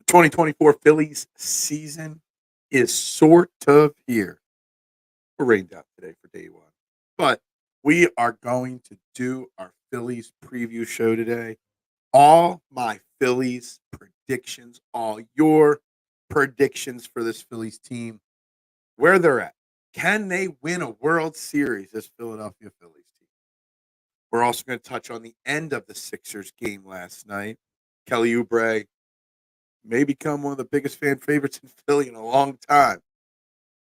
2024 Phillies season is sort of here. We're rained out today for day one, but we are going to do our Phillies preview show today. All my Phillies predictions, all your predictions for this Phillies team, where they're at. Can they win a World Series, this Philadelphia Phillies team? We're also going to touch on the end of the Sixers game last night. Kelly Oubre may become one of the biggest fan favorites in Philly in a long time.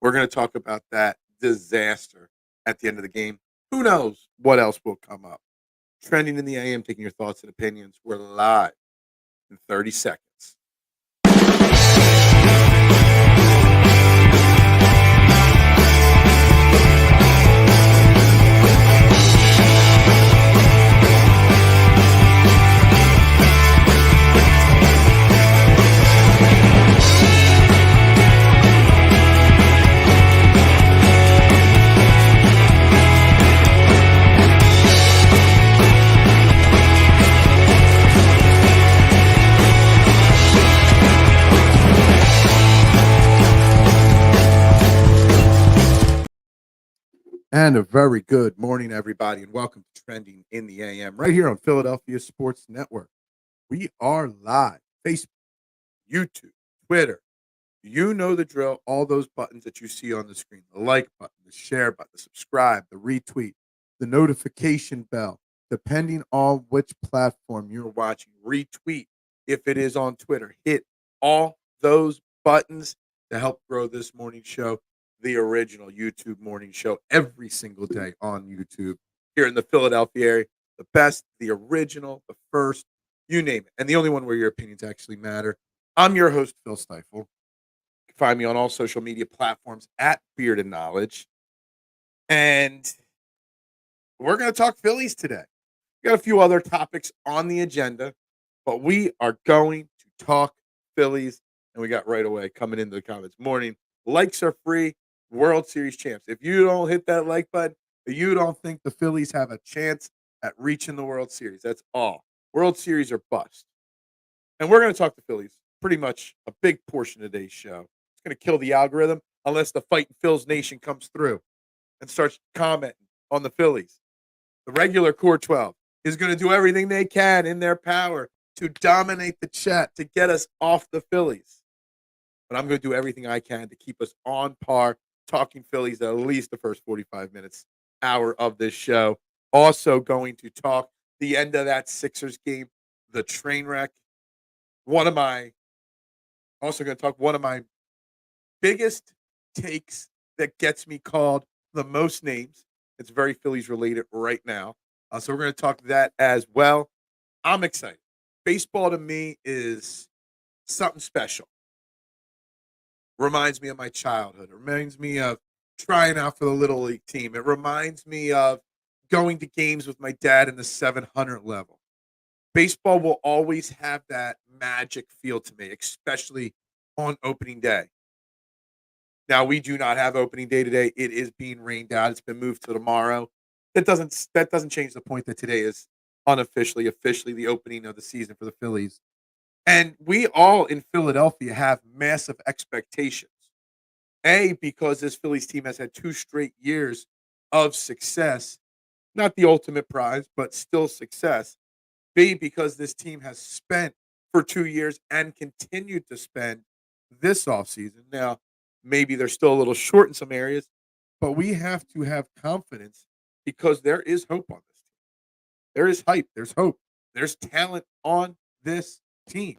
We're going to talk about that disaster at the end of the game. Who knows what else will come up? Trending in the AM, taking your thoughts and opinions. We're live in 30 seconds. And a very good morning, everybody, and welcome to Trending in the AM right here on Philadelphia Sports Network. We are live. Facebook, YouTube, Twitter. You know the drill. All those buttons that you see on the screen. The like button, the share button, the subscribe, the retweet, the notification bell. Depending on which platform you're watching, retweet if it is on Twitter. Hit all those buttons to help grow this morning show. The original YouTube morning show every single day on YouTube here in the Philadelphia area. The best, the original, the first, you name it. And the only one where your opinions actually matter. I'm your host, Phil Stiefel. You can find me on all social media platforms at Beard and Knowledge. And we're going to talk Phillies today. We got a few other topics on the agenda, but we are going to talk Phillies. And we got right away coming into the comments. Morning. Likes are free. World Series champs. If you don't hit that like button, you don't think the Phillies have a chance at reaching the World Series. That's all. World Series are bust. And we're going to talk the Phillies pretty much a big portion of today's show. It's going to kill the algorithm unless the Fightin' Phils Nation comes through and starts commenting on the Phillies. The regular Core 12 is going to do everything they can in their power to dominate the chat to get us off the Phillies. But I'm going to do everything I can to keep us on par talking Phillies at least the first 45 minutes, hour of this show. Also going to talk the end of that Sixers game, the train wreck. One of my biggest takes that gets me called the most names. It's very Phillies related right now. So we're going to talk that as well. I'm excited. Baseball to me is something special. Reminds me of my childhood. It reminds me of trying out for the Little League team. It reminds me of going to games with my dad in the 700 level. Baseball will always have that magic feel to me, especially on opening day. Now, we do not have opening day today. It is being rained out. It's been moved to tomorrow. That doesn't change the point that today is officially the opening of the season for the Phillies. And we all in Philadelphia have massive expectations. A, because this Phillies team has had 2 straight years of success. Not the ultimate prize, but still success. B, because this team has spent for 2 years and continued to spend this offseason. Now, maybe they're still a little short in some areas, but we have to have confidence because there is hope on this team. There is hype. There's hope. There's talent on this team.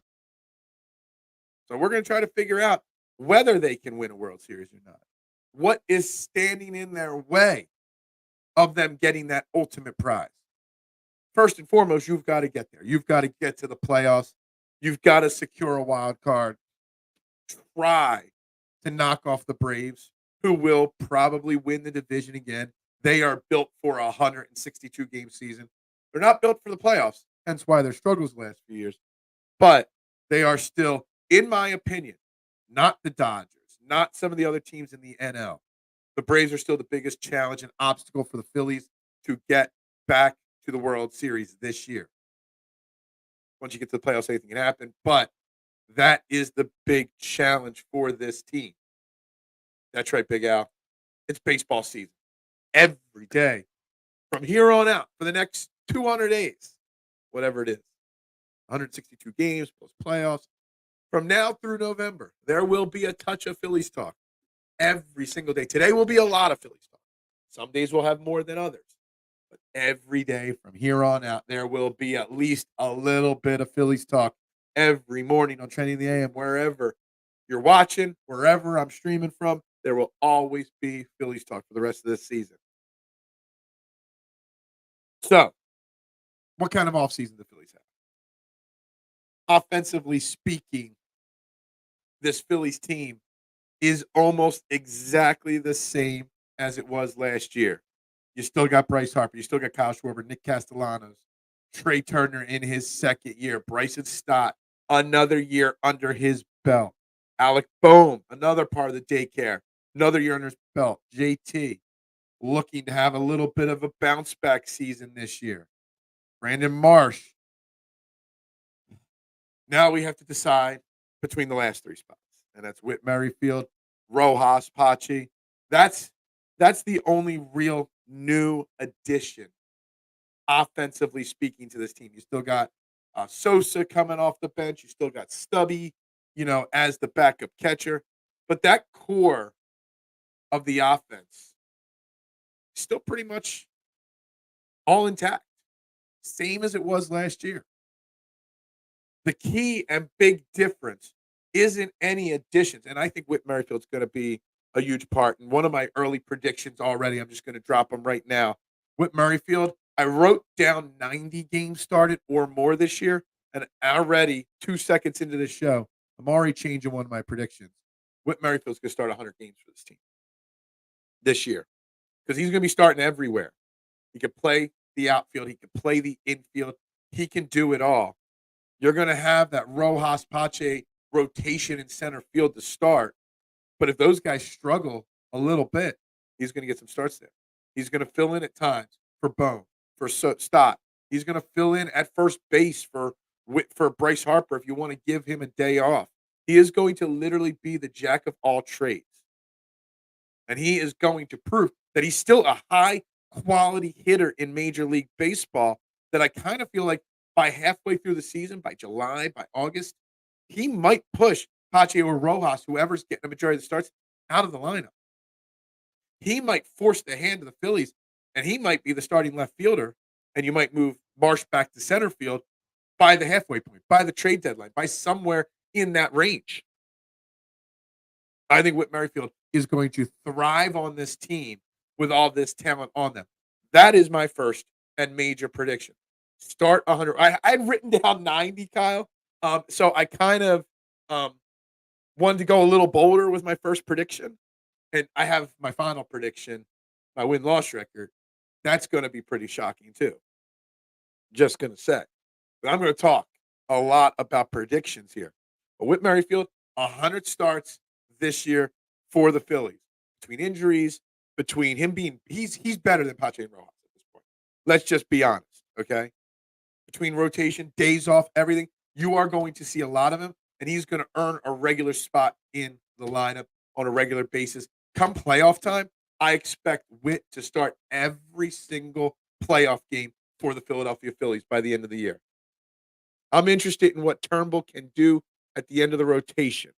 So we're going to try to figure out whether they can win a World Series or not. What is standing in their way of them getting that ultimate prize? First and foremost, you've got to get there. You've got to get to the playoffs. You've got to secure a wild card. Try to knock off the Braves, who will probably win the division again. They are built for a 162-game season. They're not built for the playoffs, hence why their struggles the last few years. But they are still, in my opinion, not the Dodgers, not some of the other teams in the NL. The Braves are still the biggest challenge and obstacle for the Phillies to get back to the World Series this year. Once you get to the playoffs, anything can happen. But That is the big challenge for this team. That's right, Big Al. It's baseball season. Every day from here on out for the next 200 days, whatever it is, 162 games plus playoffs. From now through November, there will be a touch of Phillies talk every single day. Today will be a lot of Phillies talk. Some days we'll have more than others. But every day from here on out, there will be at least a little bit of Phillies talk every morning on Trending the AM. Wherever you're watching, wherever I'm streaming from, there will always be Phillies talk for the rest of this season. So, what kind of offseason the Phillies have? Offensively speaking, this Phillies team is almost exactly the same as it was last year. You still got Bryce Harper. You still got Kyle Schwarber, Nick Castellanos, Trea Turner in his second year, Bryson Stott, another year under his belt. Alec Boehm, another part of the daycare, another year under his belt. JT, looking to have a little bit of a bounce back season this year. Brandon Marsh. Now we have to decide between the last three spots, and that's Whit Merrifield, Rojas, Pache. That's the only real new addition, offensively speaking, to this team. You still got Sosa coming off the bench. You still got Stubby, as the backup catcher. But that core of the offense is still pretty much all intact, same as it was last year. The key and big difference isn't any additions. And I think Whit Merrifield's going to be a huge part. And one of my early predictions already, I'm just going to drop them right now. Whit Merrifield, I wrote down 90 games started or more this year. And already 2 seconds into the show, I'm already changing one of my predictions. Whit Merrifield's going to start 100 games for this team this year because he's going to be starting everywhere. He can play the outfield. He can play the infield. He can do it all. You're going to have that Rojas Pache rotation in center field to start. But if those guys struggle a little bit, he's going to get some starts there. He's going to fill in at times for Bone, for Stott. He's going to fill in at first base for Bryce Harper if you want to give him a day off. He is going to literally be the jack of all trades. And he is going to prove that he's still a high-quality hitter in Major League Baseball that I kind of feel like by halfway through the season, by July, by August, he might push Pache or Rojas, whoever's getting the majority of the starts, out of the lineup. He might force the hand of the Phillies, and he might be the starting left fielder, and you might move Marsh back to center field by the halfway point, by the trade deadline, by somewhere in that range. I think Whit Merrifield is going to thrive on this team with all this talent on them. That is my first and major prediction. Start 100. I had written down 90, Kyle. So I kind of wanted to go a little bolder with my first prediction. And I have my final prediction, my win-loss record. That's going to be pretty shocking, too. Just going to say. But I'm going to talk a lot about predictions here. But Whit Merrifield, 100 starts this year for the Phillies. Between injuries, between him being – he's better than Pache and Rojas at this point. Let's just be honest, okay? Between rotation, days off, everything, you are going to see a lot of him, and he's going to earn a regular spot in the lineup on a regular basis. Come playoff time, I expect Whit to start every single playoff game for the Philadelphia Phillies by the end of the year. I'm interested in what Turnbull can do at the end of the rotation.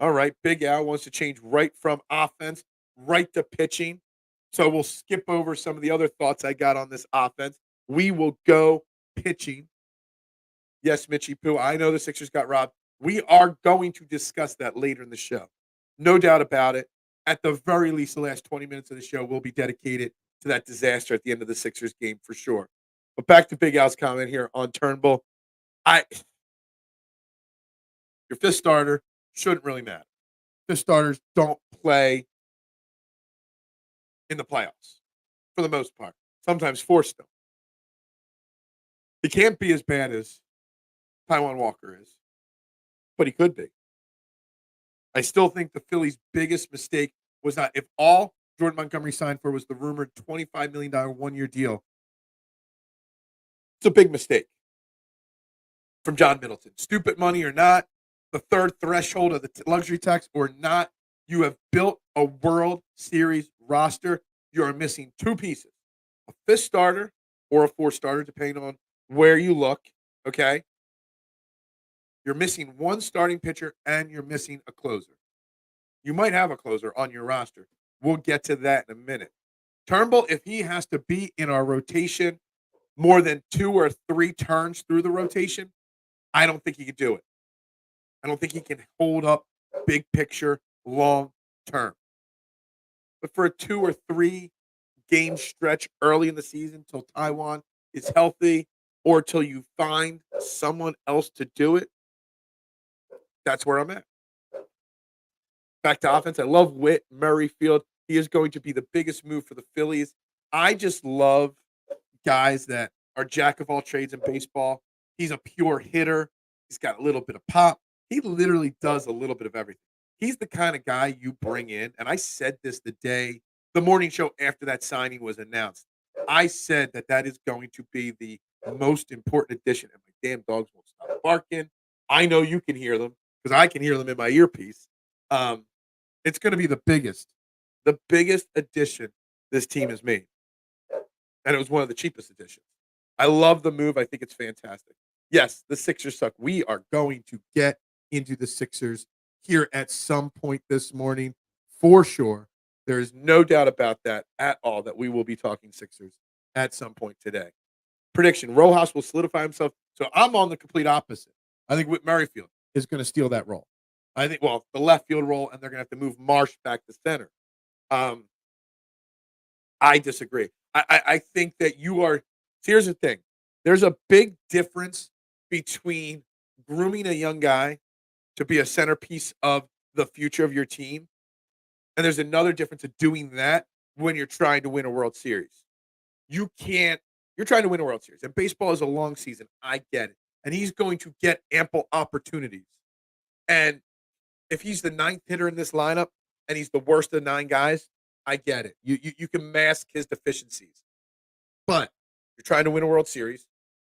All right, Big Al wants to change right from offense right to pitching. So we'll skip over some of the other thoughts I got on this offense. We will go pitching. Yes, Mitchie Poo, I know the Sixers got robbed. We are going to discuss that later in the show. No doubt about it. At the very least, the last 20 minutes of the show will be dedicated to that disaster at the end of the Sixers game for sure. But back to Big Al's comment here on Turnbull. Your fifth starter shouldn't really matter. Fifth starters don't play in the playoffs for the most part. Sometimes force them. He can't be as bad as Taijuan Walker is, but he could be. I still think the Phillies' biggest mistake was not if all Jordan Montgomery signed for was the rumored $25 million one-year deal. It's a big mistake from John Middleton. Stupid money or not, the third threshold of the luxury tax or not, you have built a World Series roster. You are missing two pieces, a fifth starter or a fourth starter, depending on where you look, okay? You're missing one starting pitcher and you're missing a closer. You might have a closer on your roster. We'll get to that in a minute. Turnbull, if he has to be in our rotation more than 2 or 3 turns through the rotation, I don't think he can do it. I don't think he can hold up big picture long term. But for a 2 or 3 game stretch early in the season till Taiwan is healthy or till you find someone else to do it, that's where I'm at. Back to offense. I love Whit Merrifield. He is going to be the biggest move for the Phillies. I just love guys that are jack of all trades in baseball. He's a pure hitter. He's got a little bit of pop. He literally does a little bit of everything. He's the kind of guy you bring in, and I said this the morning show after that signing was announced. I said that is going to be the most important addition, and my damn dogs won't stop barking. I know you can hear them because I can hear them in my earpiece. It's going to be the biggest addition this team has made. And it was one of the cheapest additions. I love the move. I think it's fantastic. Yes, the Sixers suck. We are going to get into the Sixers here at some point this morning for sure. There is no doubt about that at all that we will be talking Sixers at some point today. Prediction, Rojas will solidify himself. So I'm on the complete opposite. I think Whit Merrifield is going to steal that role. I think, the left field role, and they're going to have to move Marsh back to center. I disagree. I think that you are. Here's the thing. There's a big difference between grooming a young guy to be a centerpiece of the future of your team, and there's another difference of doing that when you're trying to win a World Series. You're trying to win a World Series, and baseball is a long season. I get it. And he's going to get ample opportunities. And if he's the 9th hitter in this lineup and he's the worst of the 9 guys, I get it. You can mask his deficiencies. But you're trying to win a World Series.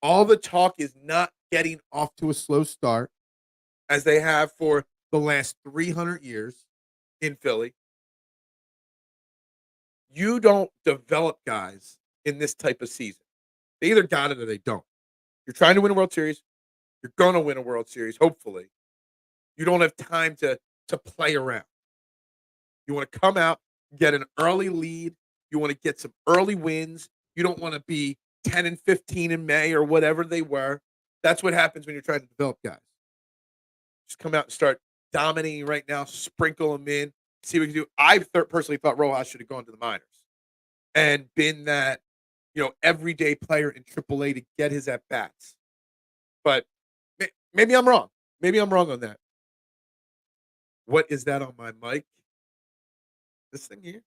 All the talk is not getting off to a slow start as they have for the last 300 years in Philly. You don't develop guys in this type of season. They either got it or they don't. You're trying to win a World Series. You're going to win a World Series, hopefully. You don't have time to play around. You want to come out, get an early lead. You want to get some early wins. You don't want to be 10 and 15 in May or whatever they were. That's what happens when you're trying to develop guys. Just come out and start dominating right now, sprinkle them in, see what you can do. I personally thought Rojas should have gone to the minors and been that, everyday player in AAA to get his at-bats. But maybe I'm wrong. Maybe I'm wrong on that. What is that on my mic? This thing here?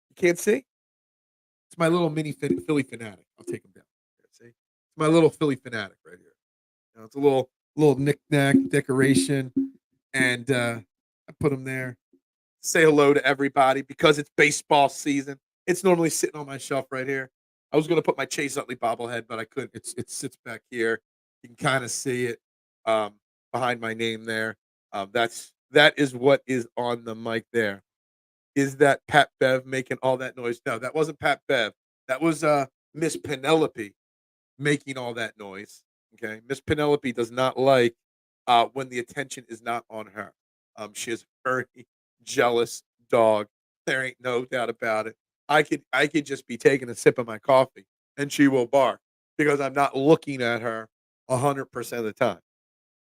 You can't see? It's my little mini Philly fanatic. I'll take him down. See? It's my little Philly fanatic right here. It's a little knick-knack decoration. And I put him there. Say hello to everybody because it's baseball season. It's normally sitting on my shelf right here. I was going to put my Chase Utley bobblehead, but I couldn't. It sits back here. You can kind of see it behind my name there. That is what is on the mic there. Is that Pat Bev making all that noise? No, that wasn't Pat Bev. That was Miss Penelope making all that noise. Okay, Miss Penelope does not like when the attention is not on her. She is a very jealous dog. There ain't no doubt about it. I could just be taking a sip of my coffee and she will bark because I'm not looking at her 100% of the time.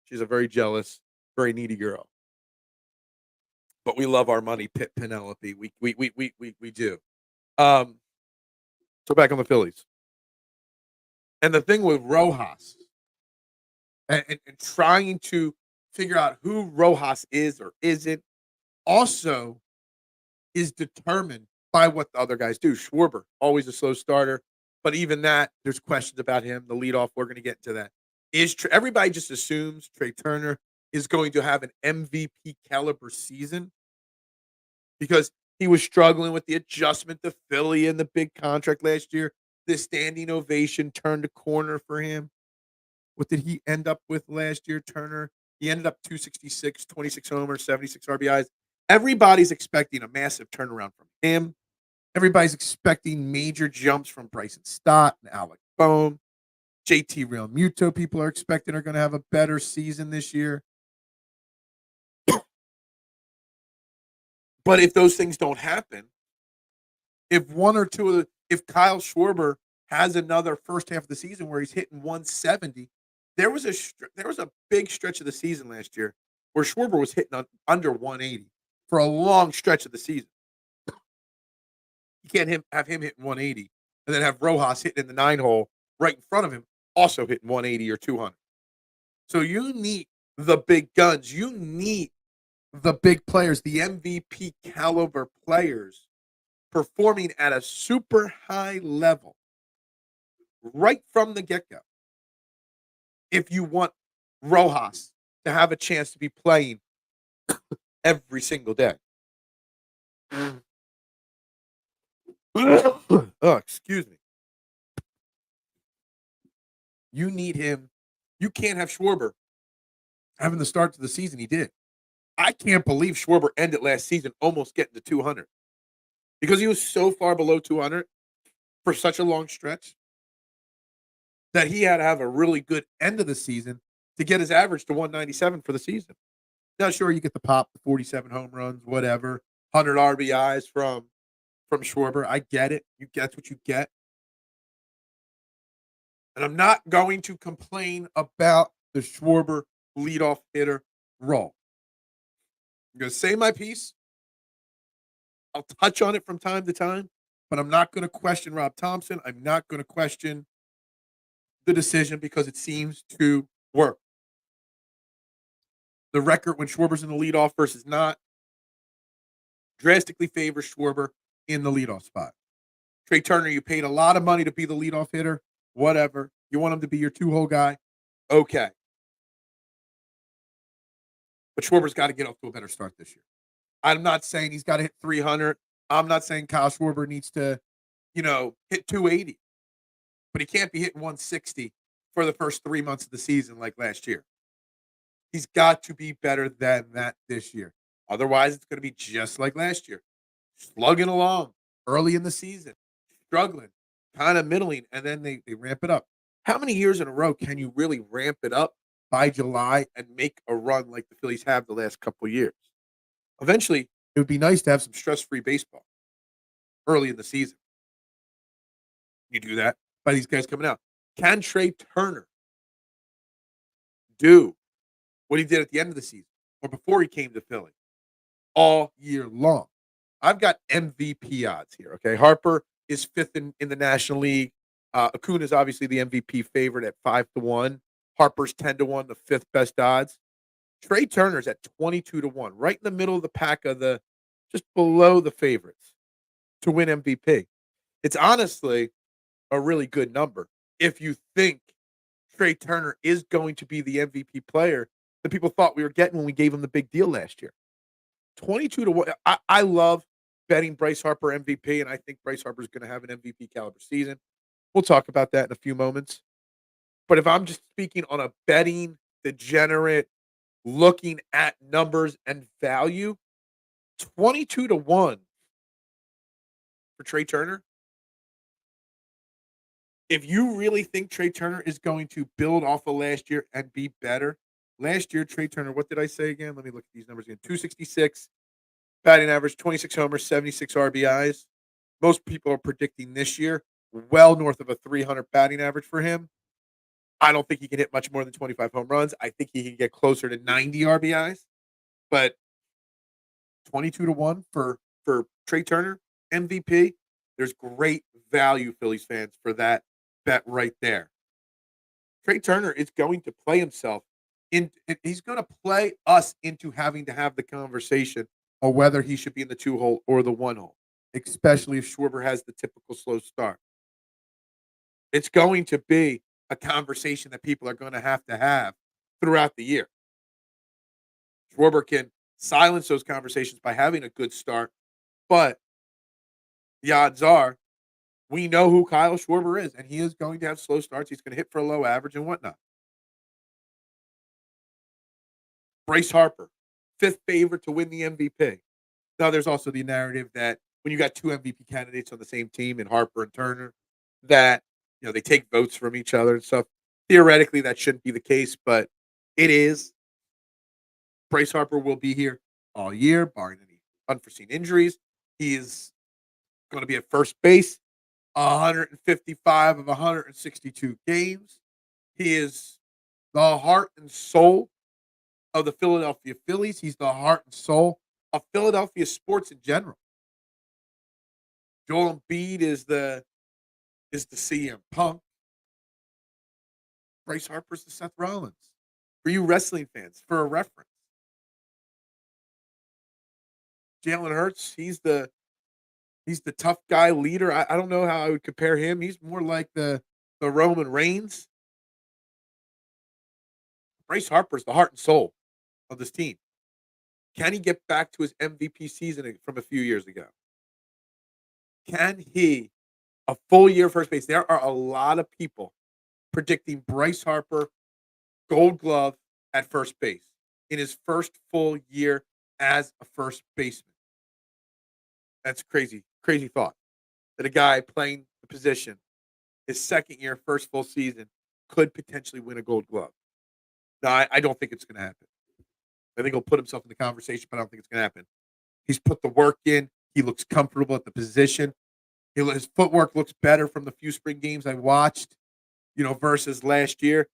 She's a very jealous, very needy girl. But we love our money, Penelope. We do. So back on the Phillies. And the thing with Rojas and trying to figure out who Rojas is or isn't also is determined by what the other guys do. Schwarber, always a slow starter. But even that, there's questions about him. The leadoff, we're going to get into that. Everybody just assumes Trea Turner is going to have an MVP caliber season because he was struggling with the adjustment to Philly and the big contract last year. This standing ovation turned a corner for him. What did he end up with last year, Turner? He ended up 266, 26 homers, 76 RBIs. Everybody's expecting a massive turnaround from him. Everybody's expecting major jumps from Bryce and Stott and Alec Bohm. JT Real Muto, people are expecting are going to have a better season this year. But if those things don't happen, if one or two of if Kyle Schwarber has another first half of the season where he's hitting 170, there was a big stretch of the season last year where Schwarber was hitting under 180 for a long stretch of the season. You can't have him hitting 180 and then have Rojas hitting in the 9-hole right in front of him, also hitting 180 or 200. So you need the big guns. You need the big players, the MVP caliber players performing at a super high level right from the get-go. If you want Rojas to have a chance to be playing every single day. Oh, excuse me. You need him. You can't have Schwarber having the start to the season he did. I can't believe Schwarber ended last season almost getting to 200 because he was so far below 200 for such a long stretch that he had to have a really good end of the season to get his average to 197 for the season. Now, sure, you get the pop, the 47 home runs, whatever, 100 RBIs from Schwarber. I get it. That's what you get. And I'm not going to complain about the Schwarber leadoff hitter role. I'm going to say my piece. I'll touch on it from time to time, but I'm not going to question Rob Thompson. I'm not going to question the decision because it seems to work. The record when Schwarber's in the leadoff versus not drastically favors Schwarber in the leadoff spot. Trea Turner, you paid a lot of money to be the leadoff hitter. Whatever. You want him to be your two-hole guy? Okay. But Schwarber's got to get off to a better start this year. I'm not saying he's got to hit 300. I'm not saying Kyle Schwarber needs to, hit 280. But he can't be hitting 160 for the first 3 months of the season like last year. He's got to be better than that this year. Otherwise, it's going to be just like last year. Slugging along early in the season, struggling, kind of middling, and then they ramp it up. How many years in a row can you really ramp it up by July and make a run like the Phillies have the last couple of years? Eventually, it would be nice to have some stress-free baseball early in the season. You do that by these guys coming out. Can Trea Turner do what he did at the end of the season or before he came to Philly all year long? I've got MVP odds here, okay? Harper is fifth in the National League. Acuna is obviously the MVP favorite at 5-1. Harper's 10-1, the fifth best odds. Trea Turner's at 22-1, right in the middle of the pack of just below the favorites to win MVP. It's honestly a really good number if you think Trea Turner is going to be the MVP player that people thought we were getting when we gave him the big deal last year. 22-1. I love betting Bryce Harper MVP, and I think Bryce Harper is going to have an MVP caliber season. We'll talk about that in a few moments. But if I'm just speaking on a betting degenerate, looking at numbers and value, 22-1 for Trea Turner. If you really think Trea Turner is going to build off of last year and be better, last year, Trea Turner, what did I say again? Let me look at these numbers again. 266, batting average, 26 homers, 76 RBIs. Most people are predicting this year well north of a 300 batting average for him. I don't think he can hit much more than 25 home runs. I think he can get closer to 90 RBIs. But 22-1 for Trea Turner, MVP, there's great value, Phillies fans, for that bet right there. Trea Turner is going to play himself he's going to play us into having to have the conversation of whether he should be in the 2-hole or the 1-hole, especially if Schwarber has the typical slow start. It's going to be a conversation that people are going to have throughout the year. Schwarber can silence those conversations by having a good start, but the odds are we know who Kyle Schwarber is, and he is going to have slow starts. He's going to hit for a low average and whatnot. Bryce Harper, fifth favorite to win the MVP. Now, there's also the narrative that when you got two MVP candidates on the same team in Harper and Turner, that they take votes from each other and stuff. Theoretically, that shouldn't be the case, but it is. Bryce Harper will be here all year, barring any unforeseen injuries. He is going to be at first base 155 of 162 games. He is the heart and soul of the Philadelphia Phillies. He's the heart and soul of Philadelphia sports in general. Joel Embiid is the CM Punk. Bryce Harper's the Seth Rollins. For you wrestling fans, for a reference, Jalen Hurts, he's the tough guy leader. I don't know how I would compare him. He's more like the Roman Reigns. Bryce Harper's the heart and soul of this team. Can he get back to his MVP season from a few years ago? Can he, a full year first base? There are a lot of people predicting Bryce Harper Gold Glove at first base in his first full year as a first baseman. That's crazy thought that a guy playing the position his second year, first full season, could potentially win a Gold Glove. No, I don't think it's going to happen. I think he'll put himself in the conversation, but I don't think it's going to happen. He's put the work in. He looks comfortable at the position. His footwork looks better from the few spring games I watched, versus last year.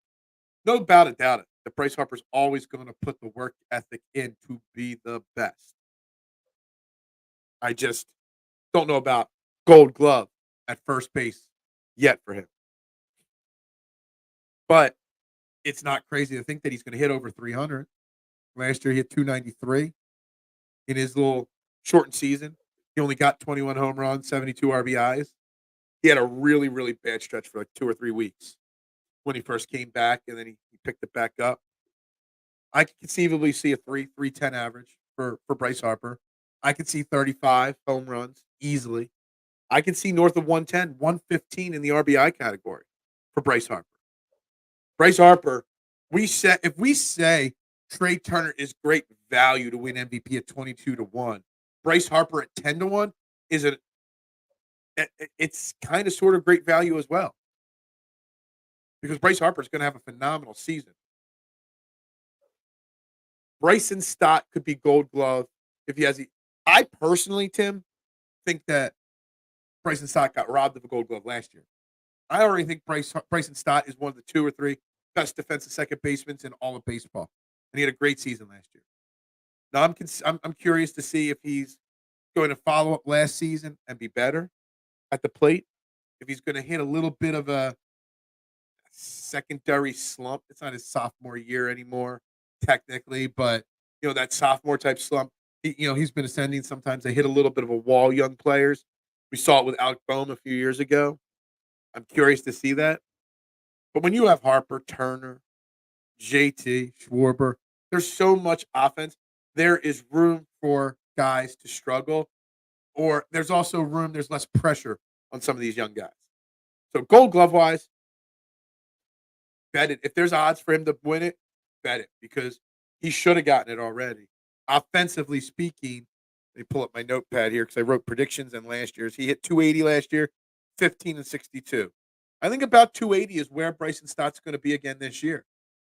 No doubt it, that Bryce Harper's always going to put the work ethic in to be the best. I just don't know about Gold Glove at first base yet for him. But it's not crazy to think that he's going to hit over 300. Last year, he hit 293 in his little shortened season. He only got 21 home runs, 72 RBIs. He had a really, really bad stretch for like 2 or 3 weeks when he first came back, and then he picked it back up. I could conceivably see a 3.10 average for Bryce Harper. I could see 35 home runs easily. I could see north of 110, 115 in the RBI category for Bryce Harper. Bryce Harper, if we say Trea Turner is great value to win MVP at 22-1, Bryce Harper at 10-1 it's kind of sort of great value as well. Because Bryce Harper is going to have a phenomenal season. Bryson Stott could be Gold Glove if he has I personally, Tim, think that Bryson Stott got robbed of a Gold Glove last year. I already think Bryson Stott is one of the 2 or 3 best defensive second basemen in all of baseball, and he had a great season last year. Now I'm curious to see if he's going to follow up last season and be better at the plate. If he's going to hit a little bit of a secondary slump. It's not his sophomore year anymore, technically, but that sophomore type slump. He's been ascending. Sometimes they hit a little bit of a wall, young players. We saw it with Alec Boehm a few years ago. I'm curious to see that. But when you have Harper, Turner, JT, Schwarber, there's so much offense. There is room for guys to struggle, or there's also room. There's less pressure on some of these young guys. So Gold Glove wise, bet it. If there's odds for him to win it, bet it, because he should have gotten it already. Offensively speaking, let me pull up my notepad here because I wrote predictions in last year's. He hit 280 last year, 15 and 62. I think about 280 is where Bryson Stott's going to be again this year.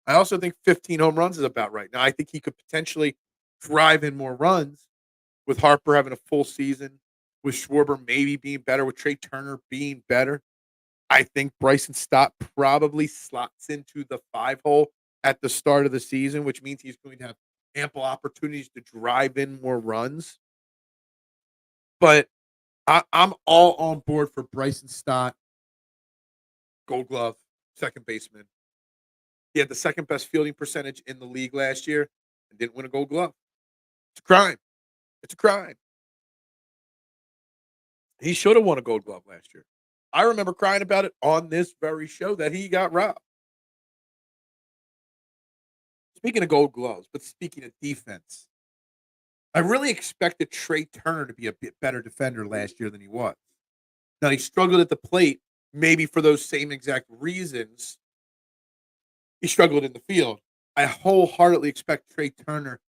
I also think 15 home runs is about right. Now, I think he could potentially drive in more runs with Harper having a full season, with Schwarber maybe being better, with Trea Turner being better. I think Bryson Stott probably slots into the 5-hole at the start of the season, which means he's going to have ample opportunities to drive in more runs. But I'm all on board for Bryson Stott, Gold Glove, second baseman. He had the second best fielding percentage in the league last year and didn't win a Gold Glove. It's a crime. It's a crime. He should have won a Gold Glove last year. I remember crying about it on this very show that he got robbed. Speaking of Gold Gloves, but speaking of defense, I really expected Trea Turner to be a bit better defender last year than he was. Now, he struggled at the plate, maybe for those same exact reasons. He struggled in the field. I wholeheartedly expect Trey Turner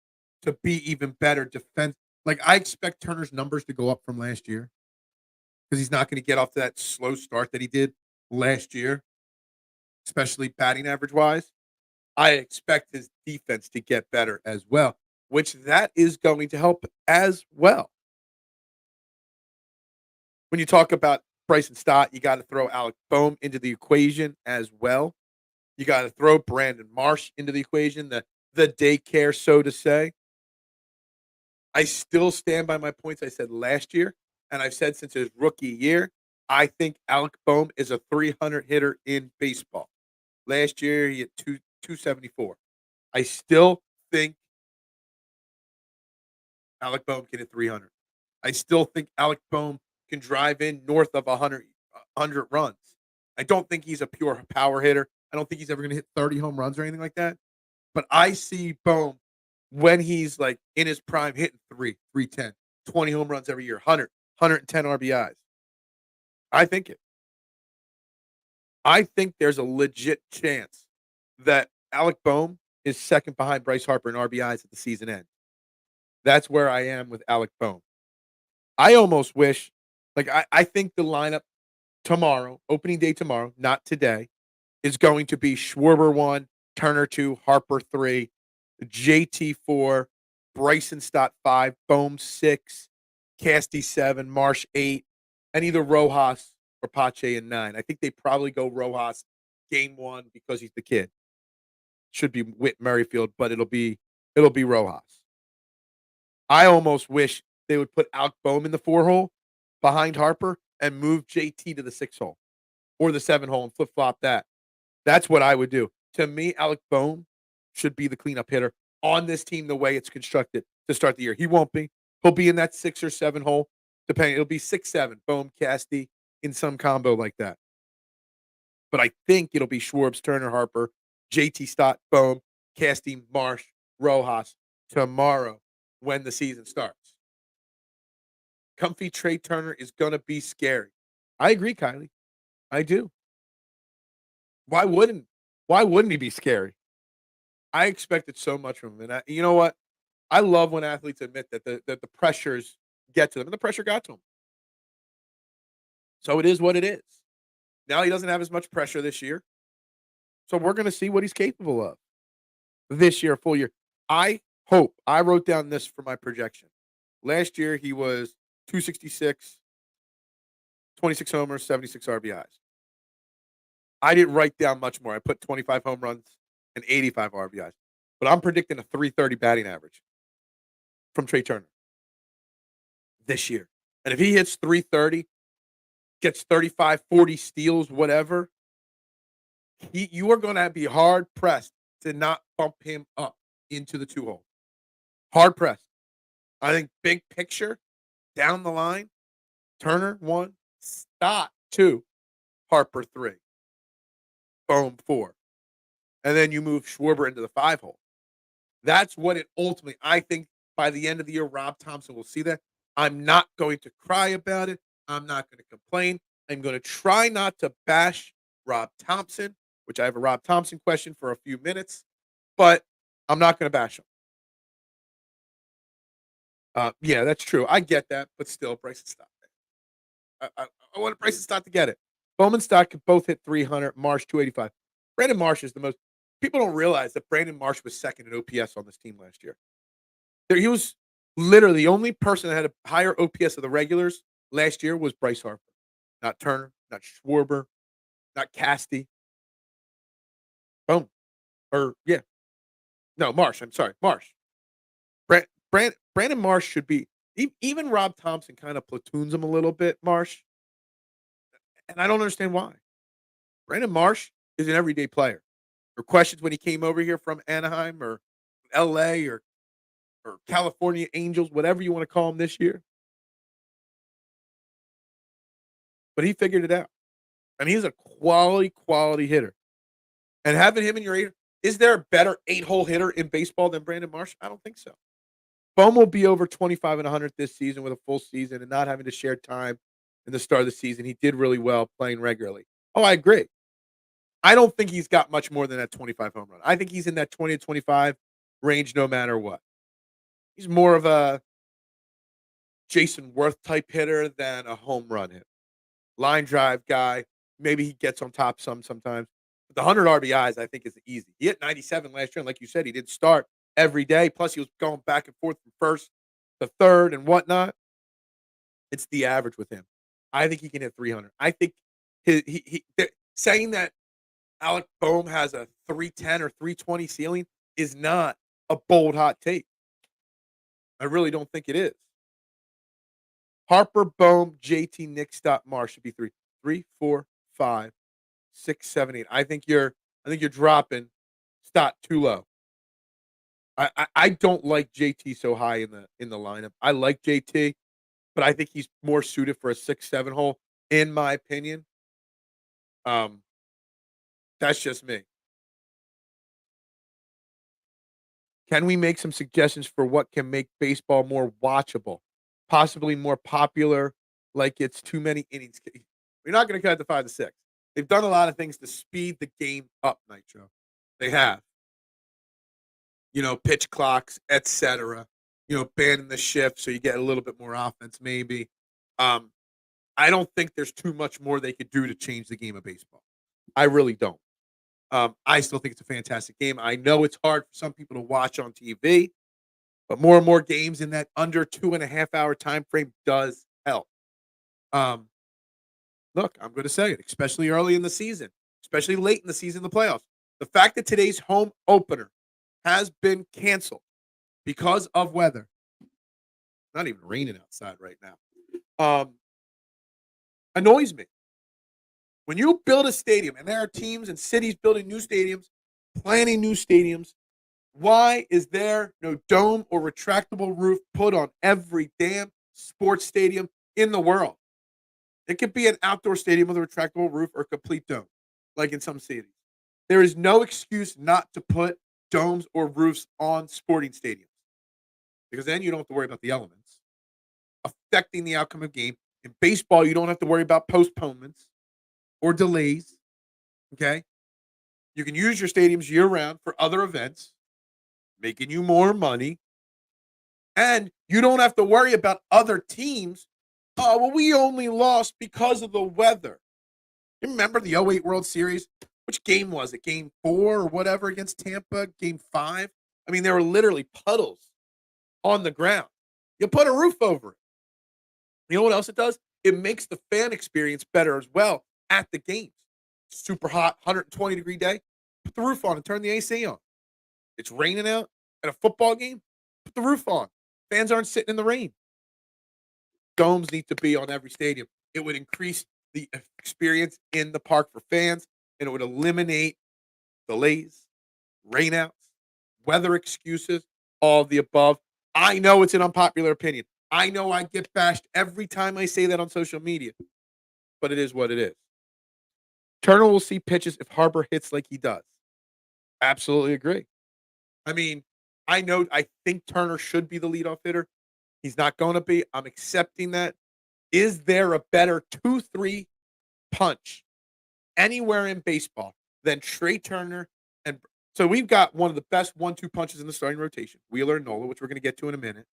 to be even better defense. Like, I expect Turner's numbers to go up from last year because he's not going to get off to that slow start that he did last year, especially batting average wise. I expect his defense to get better as well, which that is going to help as well. When you talk about Bryce and Stott, you got to throw Alec Boehm into the equation as well. You got to throw Brandon Marsh into the equation, the daycare, so to say. I still stand by my points I said last year, and I've said since his rookie year. I think Alec Boehm is a 300 hitter in baseball. Last year, he hit 274. I still think Alec Boehm can hit 300. I still think Alec Boehm can drive in north of 100 runs. I don't think he's a pure power hitter. I don't think he's ever going to hit 30 home runs or anything like that. But I see Boehm when he's like in his prime hitting 310, 20 home runs every year, 110 RBIs. I think it. I think there's a legit chance that Alec Boehm is second behind Bryce Harper in RBIs at the season end. That's where I am with Alec Boehm. I almost wish, like, I think the lineup tomorrow, opening day tomorrow, not today, is going to be Schwarber 1, Turner 2, Harper 3, JT 4, Bryson Stott 5, Boehm 6, Casty 7, Marsh 8, and either Rojas or Pache in 9. I think they probably go Rojas game 1 because he's the kid. Should be Whit Merrifield, but it'll be Rojas. I almost wish they would put Alec Boehm in the 4 hole behind Harper and move JT to the 6 hole or the 7 hole and flip flop that. That's what I would do. To me, Alec Boehm should be the cleanup hitter on this team the way it's constructed to start the year. He won't be. He'll be in that 6 or 7 hole, depending. It'll be 6-7, Boehm, Casty, in some combo like that. But I think it'll be Schwarber, Turner, Harper, JT Stott, Boehm, Casty, Marsh, Rojas tomorrow when the season starts. Comfy Trey Turner is going to be scary. I agree, Kylie. I do. Why wouldn't he be scary? I expected so much from him, and you know what? I love when athletes admit that the pressures get to them, and the pressure got to him. So it is what it is. Now he doesn't have as much pressure this year, so we're going to see what he's capable of this year, full year. I hope I wrote down this for my projection. Last year he was 266, 26 homers, 76 RBIs. I didn't write down much more. I put 25 home runs and 85 RBIs. But I'm predicting a 330 batting average from Trey Turner this year. And if he hits 330, gets 35, 40 steals, whatever, you are going to be hard pressed to not bump him up into the 2 hole. Hard pressed. I think big picture down the line, Turner 1, Stott 2, Harper 3, Boehm 4. And then you move Schwarber into the 5 hole. That's what it ultimately, I think by the end of the year, Rob Thompson will see that. I'm not going to cry about it. I'm not going to complain. I'm going to try not to bash Rob Thompson, which I have a Rob Thompson question for a few minutes, but I'm not going to bash him. Yeah, that's true. I get that, but still, Bryce Stott. I want Bryce Stott to get it. Bowman Stott could both hit 300, Marsh 285. Brandon Marsh is the most. People don't realize that Brandon Marsh was second in OPS on this team last year. He was literally the only person that had a higher OPS of the regulars last year was Bryce Harper. Not Turner, not Schwarber, not Casty. Boom. Or, yeah. No, Marsh. I'm sorry. Marsh. Brandon Marsh should be, even Rob Thompson kind of platoons him a little bit, Marsh. And I don't understand why. Brandon Marsh is an everyday player. Or questions when he came over here from Anaheim or LA or California Angels, whatever you want to call him this year. But he figured it out. And he's a quality hitter. And having him in your 8, is there a better 8-hole hitter in baseball than Brandon Marsh? I don't think so. Boehm will be over 25 and 100 this season with a full season and not having to share time in the start of the season. He did really well playing regularly. Oh, I agree. I don't think he's got much more than that 25 home run. I think he's in that 20 to 25 range no matter what. He's more of a Jason Worth type hitter than a home run hitter. Line drive guy. Maybe he gets on top sometimes. But the 100 RBIs, I think, is easy. He hit 97 last year, and like you said, he didn't start every day. Plus, he was going back and forth from first to third and whatnot. It's the average with him. I think he can hit 300. I think saying that Alec Boehm has a 310 or 320 ceiling is not a bold hot take. I really don't think it is. Harper, Boehm, JT, Nick, Stott, Marsh should be 3, 4, 5, 6, 7, 8. I think you're dropping Stott too low. I don't like JT so high in the lineup. I like JT, but I think he's more suited for a 6-7 hole, in my opinion. That's just me. Can we make some suggestions for what can make baseball more watchable, possibly more popular? Like it's too many innings. We're not going to cut it to 5 to 6. They've done a lot of things to speed the game up, Nitro. They have. Pitch clocks, etc. Banning the shift so you get a little bit more offense, maybe. I don't think there's too much more they could do to change the game of baseball. I really don't. I still think it's a fantastic game. I know it's hard for some people to watch on TV, but more and more games in that under 2.5-hour time frame does help. Look, I'm going to say it, especially early in the season, especially late in the season, the playoffs. The fact that today's home opener has been canceled because of weather. Not even raining outside right now. Annoys me. When you build a stadium, and there are teams and cities building new stadiums, planning new stadiums, why is there no dome or retractable roof put on every damn sports stadium in the world? It could be an outdoor stadium with a retractable roof or a complete dome, like in some cities. There is no excuse not to put domes or roofs on sporting stadiums, because then you don't have to worry about the elements affecting the outcome of game. In baseball, you don't have to worry about postponements or delays. Okay? You can use your stadiums year-round for other events, making you more money. And you don't have to worry about other teams. Oh, well, we only lost because of the weather. You remember the '08 World Series? Which game was it? Game 4 or whatever against Tampa? Game 5? I mean, there were literally puddles on the ground. You put a roof over it. You know what else it does? It makes the fan experience better as well at the games. Super hot, 120-degree day. Put the roof on and turn the AC on. It's raining out at a football game. Put the roof on. Fans aren't sitting in the rain. Domes need to be on every stadium. It would increase the experience in the park for fans, and it would eliminate delays, rainouts, weather excuses, all of the above. I know it's an unpopular opinion. I know I get bashed every time I say that on social media, but it is what it is. Turner will see pitches if Harper hits like he does. Absolutely agree. I mean, I think Turner should be the leadoff hitter. He's not going to be. I'm accepting that. Is there a better 2-3 punch anywhere in baseball than Trea Turner? And so we've got one of the best 1-2 punches in the starting rotation, Wheeler and Nola, which we're going to get to in a minute,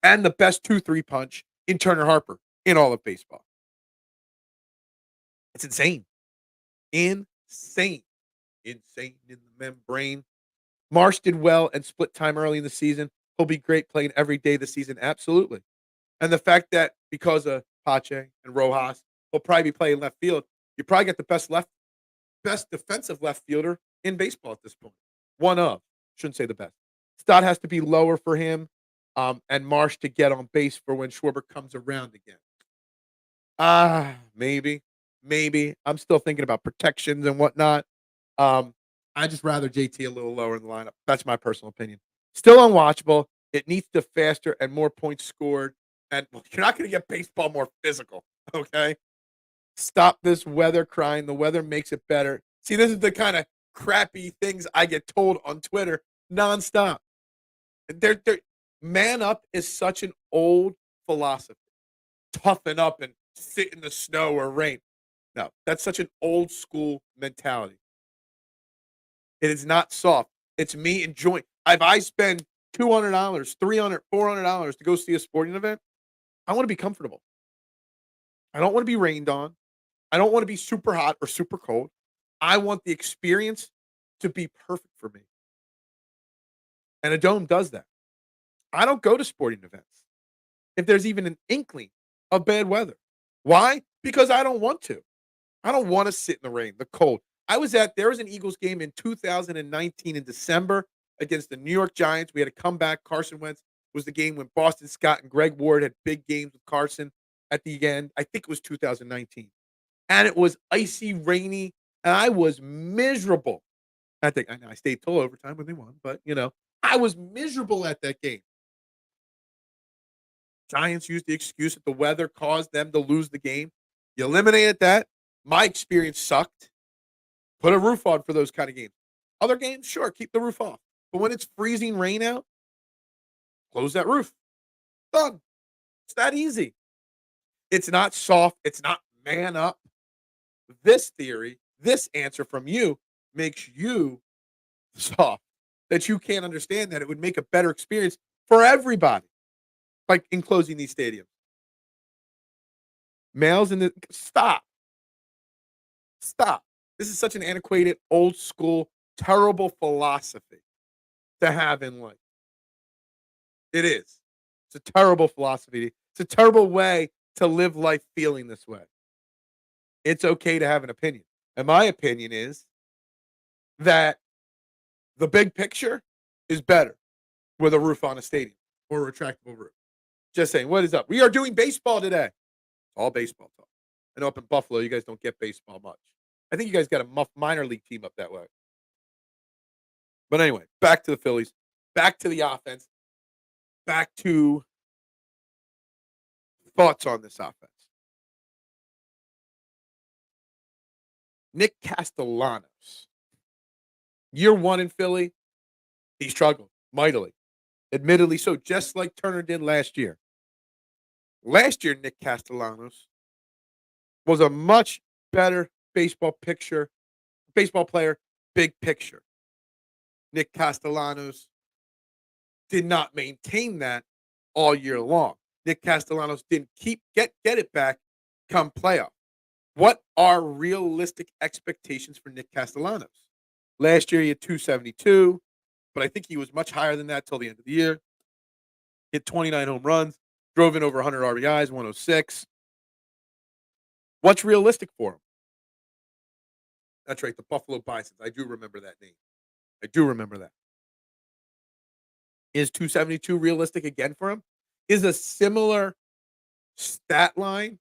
and the best 2-3 punch in Turner Harper in all of baseball. It's insane. Insane in the membrane. Marsh did well and split time early in the season. He'll be great playing every day this season. Absolutely. And the fact that because of Pache and Rojas, he'll probably be playing left field. You probably get the best defensive left fielder in baseball at this point. One of. Shouldn't say the best. Stott has to be lower for him, and Marsh to get on base for when Schwarber comes around again. Maybe. I'm still thinking about protections and whatnot. I just rather JT a little lower in the lineup. That's my personal opinion. Still unwatchable. It needs to faster and more points scored. And you're not going to get baseball more physical, okay? Stop this weather crying. The weather makes it better. See, this is the kind of crappy things I get told on Twitter nonstop. They're man up is such an old philosophy. Toughen up and sit in the snow or rain. No, that's such an old school mentality. It is not soft. It's me enjoying. If I spend $200, $300, $400 to go see a sporting event, I want to be comfortable. I don't want to be rained on. I don't want to be super hot or super cold. I want the experience to be perfect for me. And a dome does that. I don't go to sporting events if there's even an inkling of bad weather. Why? Because I don't want to. I don't want to sit in the rain, the cold. There was an Eagles game in 2019 in December against the New York Giants. We had a comeback. Carson Wentz was the game when Boston Scott and Greg Ward had big games with Carson at the end. I think it was 2019. And it was icy, rainy, and I was miserable. I stayed till overtime when they won, but, I was miserable at that game. Giants used the excuse that the weather caused them to lose the game. You eliminated that. My experience sucked. Put a roof on for those kind of games. Other games, sure, keep the roof off. But when it's freezing rain out, close that roof. Done. It's that easy. It's not soft. It's not man up. This theory, this answer from you makes you soft. That you can't understand that it would make a better experience for everybody by enclosing these stadiums. Males in the stop. Stop. This is such an antiquated, old school, terrible philosophy to have in life. It is. It's a terrible philosophy. It's a terrible way to live life feeling this way. It's okay to have an opinion. And my opinion is that the big picture is better with a roof on a stadium or a retractable roof. Just saying, what is up? We are doing baseball today. All baseball talk. I know up in Buffalo, you guys don't get baseball much. I think you guys got a minor league team up that way. But anyway, back to the Phillies. Back to the offense. Back to thoughts on this offense. Nick Castellanos. Year one in Philly, he struggled mightily. Admittedly so, just like Turner did last year. Last year, Nick Castellanos was a much better baseball player, big picture. Nick Castellanos did not maintain that all year long. Nick Castellanos didn't get it back come playoff. What are realistic expectations for Nick Castellanos? Last year, he had 272, but I think he was much higher than that till the end of the year. Hit 29 home runs, drove in over 100 RBIs, 106. What's realistic for him? That's right, the Buffalo Bisons. I do remember that name. I do remember that. Is 272 realistic again for him? Is a similar stat line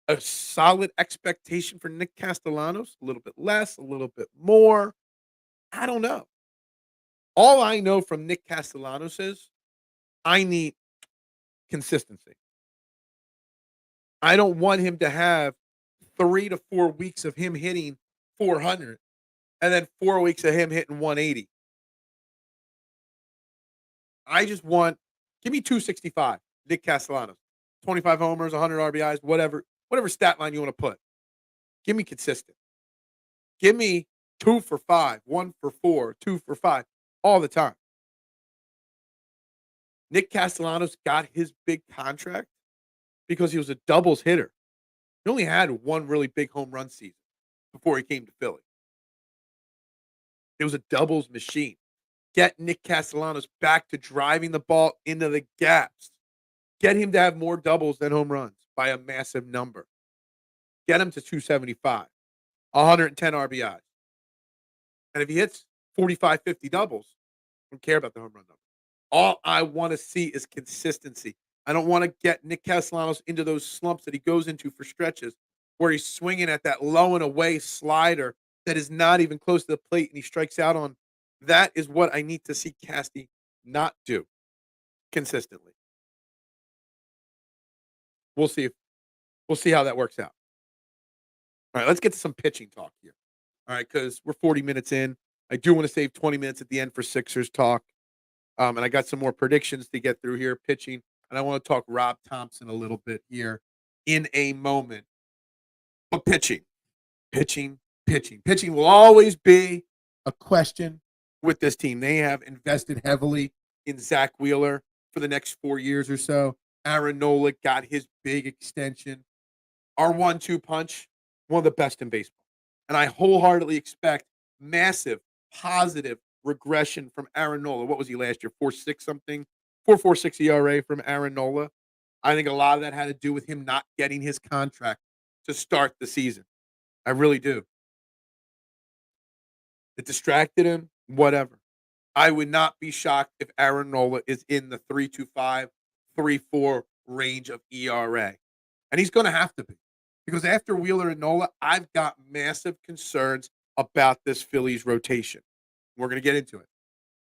a solid expectation for Nick Castellanos? A little bit less, a little bit more. I don't know. All I know from Nick Castellanos is I need consistency. I don't want him to have 3 to 4 weeks of him hitting 400 and then 4 weeks of him hitting 180. I just want, give me 265, Nick Castellanos. 25 homers, 100 RBIs, whatever stat line you want to put. Give me consistent. Give me 2 for 5, 1 for 4, 2 for 5 all the time. Nick Castellanos got his big contract because he was a doubles hitter. He only had one really big home run season before he came to Philly. It was a doubles machine. Get Nick Castellanos back to driving the ball into the gaps. Get him to have more doubles than home runs by a massive number. Get him to 275, 110 RBIs. And if he hits 45, 50 doubles, I don't care about the home run number. All I want to see is consistency. I don't want to get Nick Castellanos into those slumps that he goes into for stretches where he's swinging at that low and away slider that is not even close to the plate and he strikes out on. That is what I need to see Casty not do consistently. We'll see how that works out. All right, let's get to some pitching talk here. All right, because we're 40 minutes in. I do want to save 20 minutes at the end for Sixers talk. And I got some more predictions to get through here, pitching. And I want to talk Rob Thompson a little bit here in a moment. But pitching will always be a question with this team. They have invested heavily in Zack Wheeler for the next 4 years or so. Aaron Nola got his big extension. Our 1-2 punch, one of the best in baseball. And I wholeheartedly expect massive, positive regression from Aaron Nola. What was he last year? 4.6 something? 4.46 ERA from Aaron Nola. I think a lot of that had to do with him not getting his contract to start the season. I really do. It distracted him, whatever. I would not be shocked if Aaron Nola is in the 3.25, 3.4 range of ERA. And he's going to have to be. Because after Wheeler and Nola, I've got massive concerns about this Phillies rotation. We're going to get into it.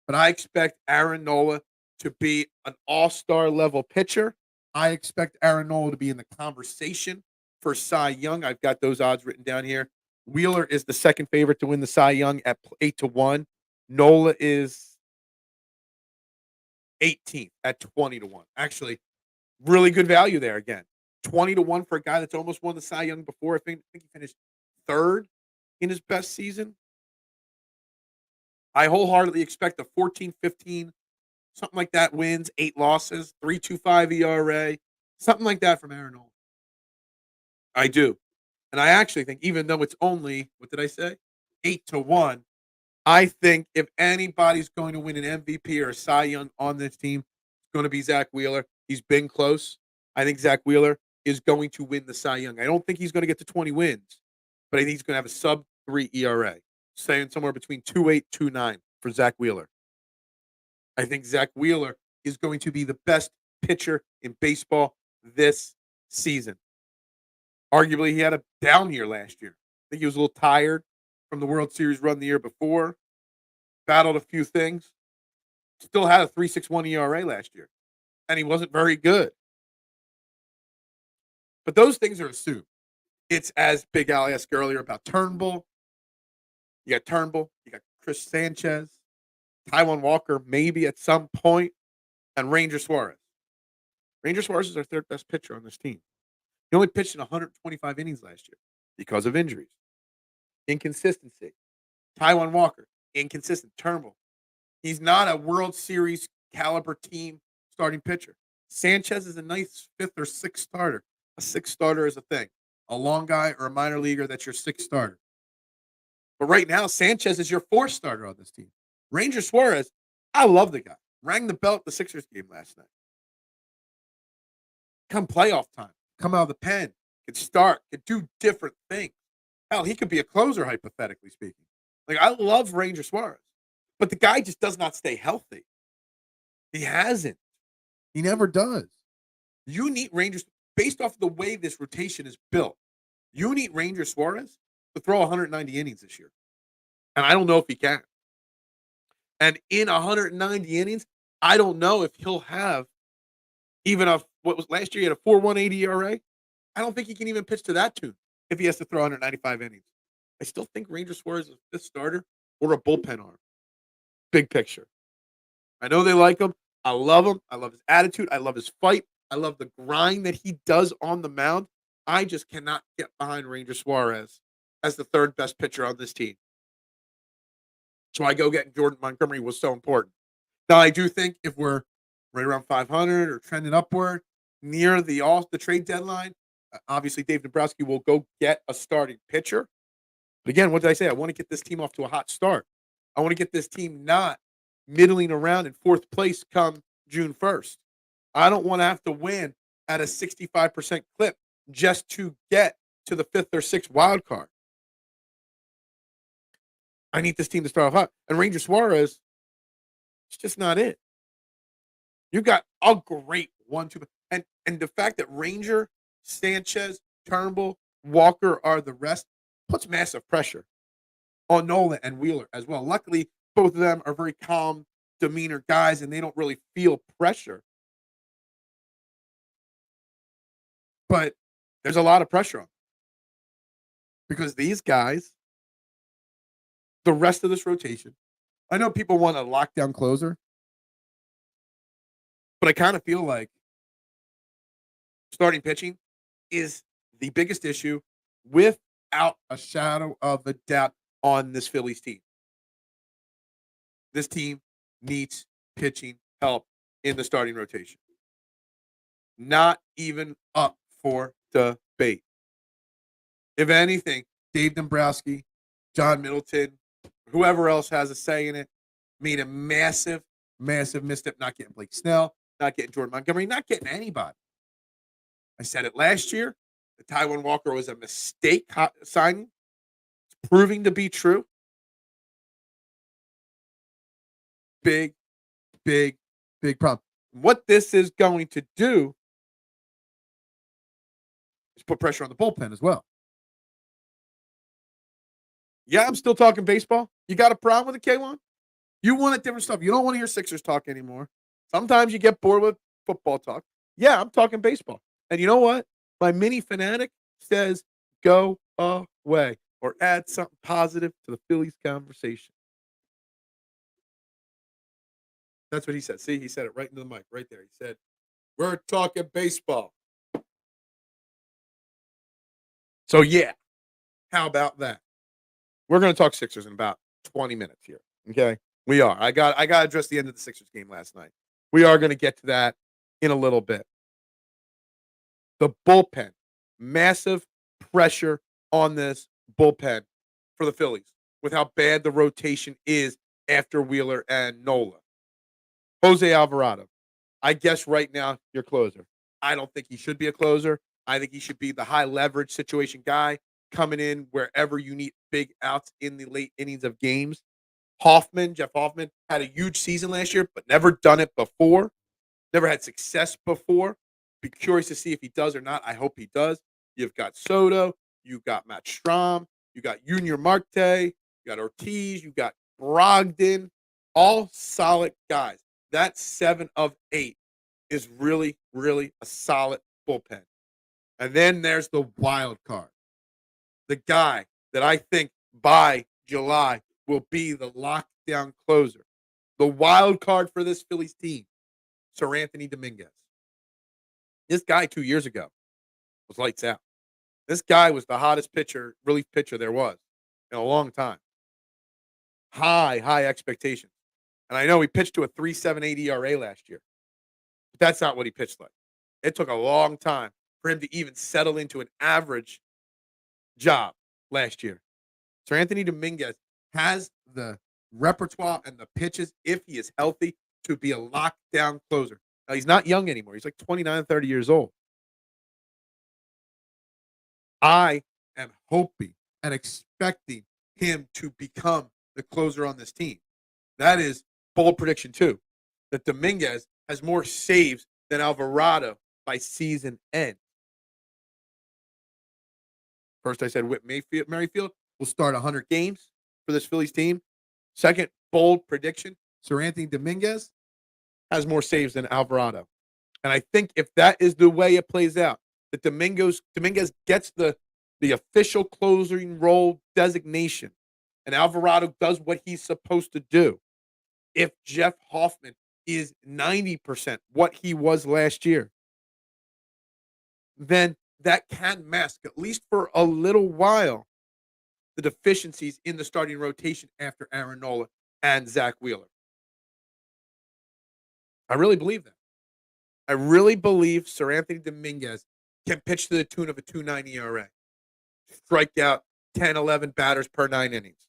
But I expect Aaron Nola to be an all-star level pitcher. I expect Aaron Nola to be in the conversation for Cy Young. I've got those odds written down here. Wheeler is the second favorite to win the Cy Young at 8-1. Nola is 18th at 20-1. Actually, really good value there again. 20-1 for a guy that's almost won the Cy Young before. I think he finished third in his best season. I wholeheartedly expect a 14-15, something like that wins, 8 losses, 3.25 ERA, something like that from Aaron Nola. I do. And I actually think, even though it's only, what did I say? 8-1, I think if anybody's going to win an MVP or a Cy Young on this team, it's going to be Zack Wheeler. He's been close. I think Zack Wheeler is going to win the Cy Young. I don't think he's going to get to 20 wins, but I think he's going to have a sub-3 ERA, saying somewhere between 2.8, 2.9 for Zack Wheeler. I think Zack Wheeler is going to be the best pitcher in baseball this season. Arguably, he had a down year last year. I think he was a little tired from the World Series run the year before. Battled a few things. Still had a 3.61 ERA last year. And he wasn't very good. But those things are assumed. It's as Big Al asked earlier about Turnbull. You got Turnbull. You got Chris Sanchez. Taijuan Walker maybe at some point. And Ranger Suarez. Ranger Suarez is our third best pitcher on this team. He only pitched in 125 innings last year because of injuries. Inconsistency. Taijuan Walker, inconsistent. Turnbull. He's not a World Series caliber team starting pitcher. Sanchez is a nice 5th or 6th starter. A 6th starter is a thing. A long guy or a minor leaguer, that's your 6th starter. But right now, Sanchez is your 4th starter on this team. Ranger Suarez, I love the guy. Rang the bell at the Sixers game last night. Come playoff time, come out of the pen, can start, can do different things. Hell, he could be a closer, hypothetically speaking. Like, I love Ranger Suarez. But the guy just does not stay healthy. He hasn't. He never does. You need Rangers, based off of the way this rotation is built, you need Ranger Suarez to throw 190 innings this year. And I don't know if he can. And in 190 innings, I don't know if he'll have even what was last year, he had a 4.18 ERA. I don't think he can even pitch to that tune if he has to throw 195 innings. I still think Ranger Suarez is a 5th starter or a bullpen arm. Big picture. I know they like him. I love him. I love his attitude. I love his fight. I love the grind that he does on the mound. I just cannot get behind Ranger Suarez as the 3rd best pitcher on this team. So I go getting Jordan Montgomery was so important. Now, I do think if we're right around 500 or trending upward near the trade deadline, obviously Dave Dombrowski will go get a starting pitcher. But again, what did I say? I want to get this team off to a hot start. I want to get this team not middling around in 4th place come June 1st. I don't want to have to win at a 65% clip just to get to the 5th or 6th wild card. I need this team to start off hot. And Ranger Suarez, it's just not it. You got a great 1-2. And the fact that Ranger, Sanchez, Turnbull, Walker are the rest puts massive pressure on Nola and Wheeler as well. Luckily, both of them are very calm demeanor guys, and they don't really feel pressure. But there's a lot of pressure on them. Because these guys, the rest of this rotation, I know people want a lockdown closer, but I kind of feel like starting pitching is the biggest issue without a shadow of a doubt on this Phillies team. This team needs pitching help in the starting rotation. Not even up for debate. If anything, Dave Dombrowski, John Middleton, whoever else has a say in it, made a massive misstep not getting Blake Snell, not getting Jordan Montgomery, not getting anybody. I said it last year. The Taijuan Walker was a mistake signing. It's proving to be true. Big problem. What this is going to do is put pressure on the bullpen as well. Yeah, I'm still talking baseball. You got a problem with it, K1? You want different stuff. You don't want to hear Sixers talk anymore. Sometimes you get bored with football talk. Yeah, I'm talking baseball. And you know what? My mini fanatic says go away or add something positive to the Phillies conversation. That's what he said. See, he said it right into the mic right there. He said, we're talking baseball. So, yeah, how about that? We're going to talk Sixers in about 20 minutes here, okay? We are. I got to address the end of the Sixers game last night. We are going to get to that in a little bit. The bullpen, massive pressure on this bullpen for the Phillies with how bad the rotation is after Wheeler and Nola. Jose Alvarado, I guess right now your closer. I don't think he should be a closer. I think he should be the high leverage situation guy coming in wherever you need big outs in the late innings of games. Jeff Hoffman, had a huge season last year, but never done it before. Never had success before. Be curious to see if he does or not. I hope he does. You've got Soto. You've got Matt Strahm. You got Junior Marte. You got Ortiz. You got Brogdon. All solid guys. That 7 of 8 is really, really a solid bullpen. And then there's the wild card. The guy that I think by July will be the lockdown closer. The wild card for this Phillies team, Sir Anthony Dominguez. This guy 2 years ago was lights out. This guy was the hottest relief pitcher there was in a long time. High expectations. And I know he pitched to a 3.78 ERA last year. But that's not what he pitched like. It took a long time for him to even settle into an average job last year. Sir Anthony Dominguez has the repertoire and the pitches, if he is healthy, to be a lockdown closer. Now, he's not young anymore. He's like 29, 30 years old. I am hoping and expecting him to become the closer on this team. That is bold prediction, too, that Dominguez has more saves than Alvarado by season end. First, I said Whit Merrifield will start 100 games for this Phillies team. Second, bold prediction, Sir Anthony Dominguez has more saves than Alvarado. And I think if that is the way it plays out, that Dominguez gets the official closing role designation, and Alvarado does what he's supposed to do. If Jeff Hoffman is 90% what he was last year, then that can mask, at least for a little while, the deficiencies in the starting rotation after Aaron Nola and Zack Wheeler. I really believe that. I really believe Sir Anthony Dominguez can pitch to the tune of a 2.90 ERA. Strike out 10, 11 batters per 9 innings.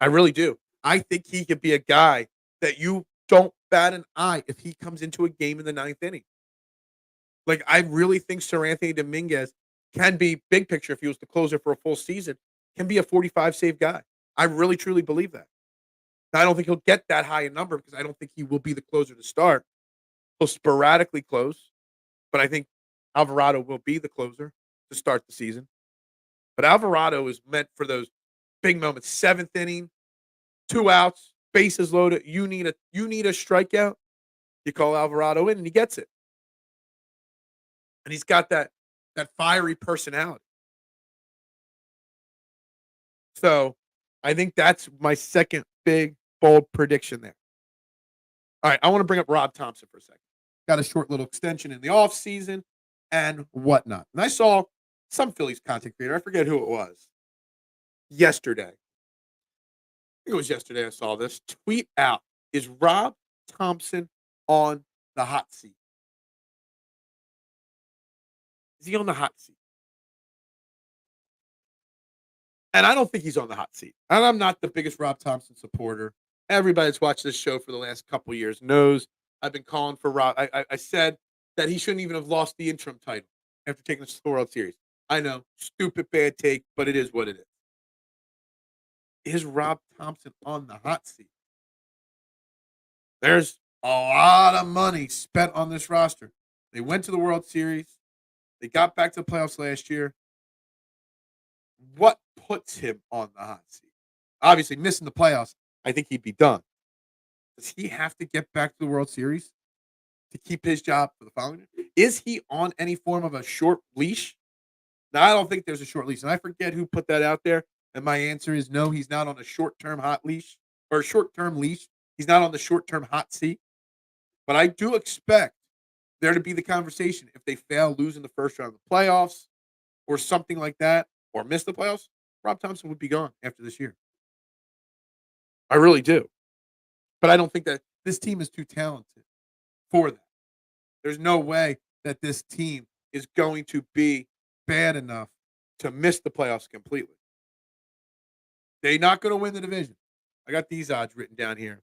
I really do. I think he could be a guy that you don't bat an eye if he comes into a game in the 9th inning. Like, I really think Sir Anthony Dominguez can be, big picture, if he was the closer for a full season, can be a 45 save guy. I really, truly believe that. Now, I don't think he'll get that high a number because I don't think he will be the closer to start. He'll sporadically close, but I think Alvarado will be the closer to start the season. But Alvarado is meant for those big moments. 7th inning, 2 outs, bases loaded. You need a strikeout. You call Alvarado in, and he gets it. And he's got that fiery personality. So I think that's my second big, bold prediction there. All right, I want to bring up Rob Thompson for a second. Got a short little extension in the offseason and whatnot. And I saw some Phillies content creator, I forget who it was, yesterday, think it was yesterday I saw this. Tweet out, is Rob Thompson on the hot seat? Is he on the hot seat? And I don't think he's on the hot seat. And I'm not the biggest Rob Thompson supporter. Everybody that's watched this show for the last couple years knows I've been calling for Rob. I said that he shouldn't even have lost the interim title after taking us to the World Series. I know, stupid bad take, but it is what it is. Is Rob Thompson on the hot seat? There's a lot of money spent on this roster. They went to the World Series. They got back to the playoffs last year. What puts him on the hot seat? Obviously, missing the playoffs, I think he'd be done. Does he have to get back to the World Series to keep his job for the following year? Is he on any form of a short leash? Now, I don't think there's a short leash, and I forget who put that out there. And my answer is no, he's not on a short-term hot leash or short-term leash. He's not on the short-term hot seat. But I do expect there to be the conversation if they fail losing the first round of the playoffs or something like that, or miss the playoffs, Rob Thompson would be gone after this year. I really do. But I don't think that this team is too talented for that. There's no way that this team is going to be bad enough to miss the playoffs completely. They're not going to win the division. I got these odds written down here.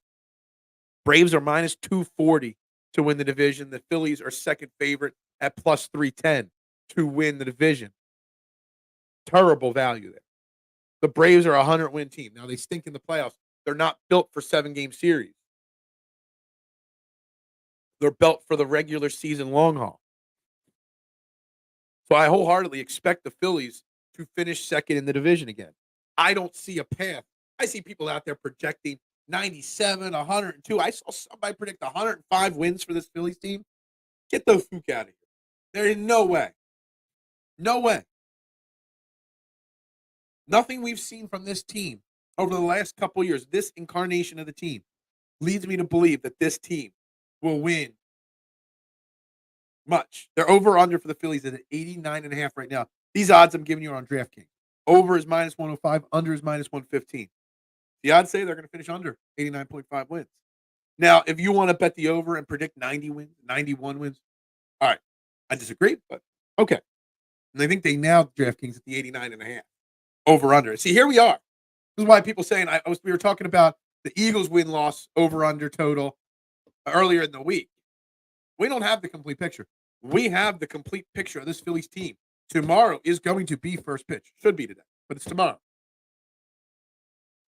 Braves are minus 240 to win the division. The Phillies are second favorite at plus 310 to win the division. Terrible value there. The Braves are a 100-win team. Now, they stink in the playoffs. They're not built for 7-game series. They're built for the regular season long haul. So I wholeheartedly expect the Phillies to finish second in the division again. I don't see a path. I see people out there projecting 97, 102. I saw somebody predict 105 wins for this Phillies team. Get those fook out of here. There is no way. No way. Nothing we've seen from this team over the last couple of years, this incarnation of the team, leads me to believe that this team will win much. They're over/under for the Phillies at 89.5 right now. These odds I'm giving you are on DraftKings. Over is minus 105, under is minus 115. The odds say they're going to finish under 89.5 wins. Now, if you want to bet the over and predict 90 wins, 91 wins, all right. I disagree, but okay. And I think they nailed DraftKings at the 89.5. Over/under. See, here we are. This is why people saying we were talking about the Eagles win-loss over/under total earlier in the week. We don't have the complete picture. We have the complete picture of this Phillies team. Tomorrow is going to be first pitch. Should be today, but it's tomorrow.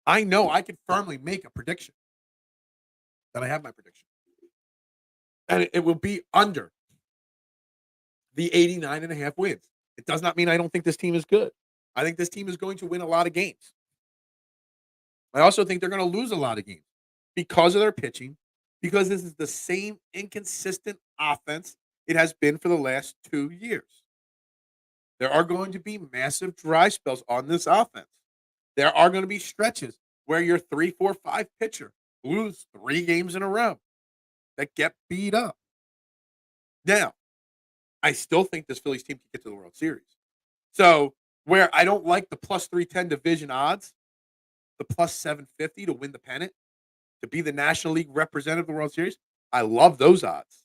I know I can firmly make a prediction that I have my prediction. And it will be under the 89.5 wins. It does not mean I don't think this team is good. I think this team is going to win a lot of games. I also think they're going to lose a lot of games because of their pitching, because this is the same inconsistent offense it has been for the last 2 years. There are going to be massive dry spells on this offense. There are going to be stretches where your 3, 4, 5 pitcher lose 3 games in a row that get beat up. Now, I still think this Phillies team can get to the World Series. So, where I don't like the plus 310 division odds, the plus 750 to win the pennant, to be the National League representative of the World Series, I love those odds.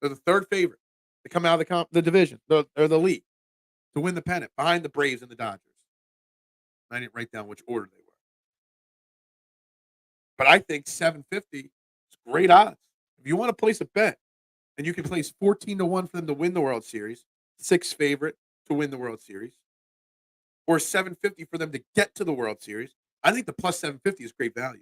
They're the third favorite to come out of the division, or the league, to win the pennant behind the Braves and the Dodgers. I didn't write down which order they were. But I think 750 is great odds. If you want to place a bet, and you can place 14-1 for them to win the World Series, 6 favorite to win the World Series, or 750 for them to get to the World Series, I think the plus 750 is great value.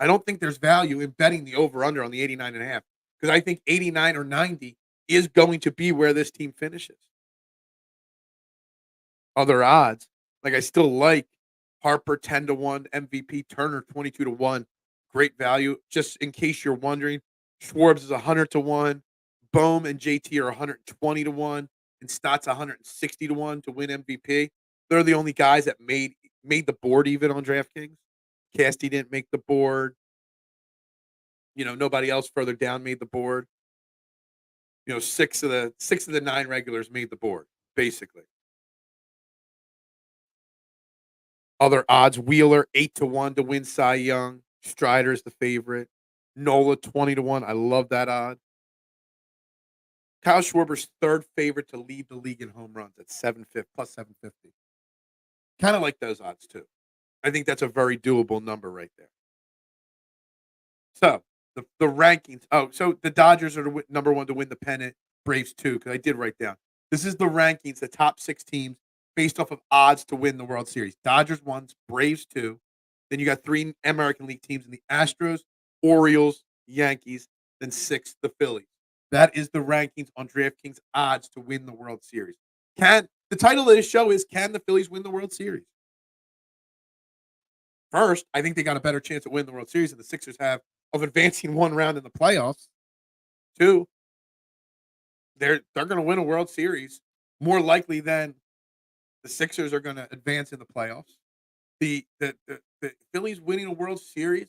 I don't think there's value in betting the over/under on the 89.5 because I think 89 or 90 is going to be where this team finishes. Other odds, like I still like Harper 10-1, MVP Turner 22-1, great value. Just in case you're wondering, Schwarber is 100-1, Bohm and JT are 120-1, and Stott's 160-1 to win MVP. They're the only guys that made the board even on DraftKings. Casty didn't make the board. Nobody else further down made the board. 6 of the 9 regulars made the board, basically. Other odds: Wheeler 8-1 to win Cy Young. Strider's the favorite. Nola 20-1. I love that odd. Kyle Schwarber's third favorite to lead the league in home runs at 750 plus 750. Kind of like those odds too. I think that's a very doable number right there. So the rankings. Oh, so the Dodgers are number one to win the pennant. Braves two, because I did write down. This is the rankings, the top 6 teams based off of odds to win the World Series. Dodgers 1, Braves 2. Then you got 3 American League teams in the Astros, Orioles, Yankees. Then 6, the Phillies. That is the rankings on DraftKings odds to win the World Series. The title of this show is Can the Phillies win the World Series? First, I think they got a better chance of winning the World Series than the Sixers have of advancing one round in the playoffs. 2, they're going to win a World Series more likely than the Sixers are going to advance in the playoffs. The Phillies winning a World Series,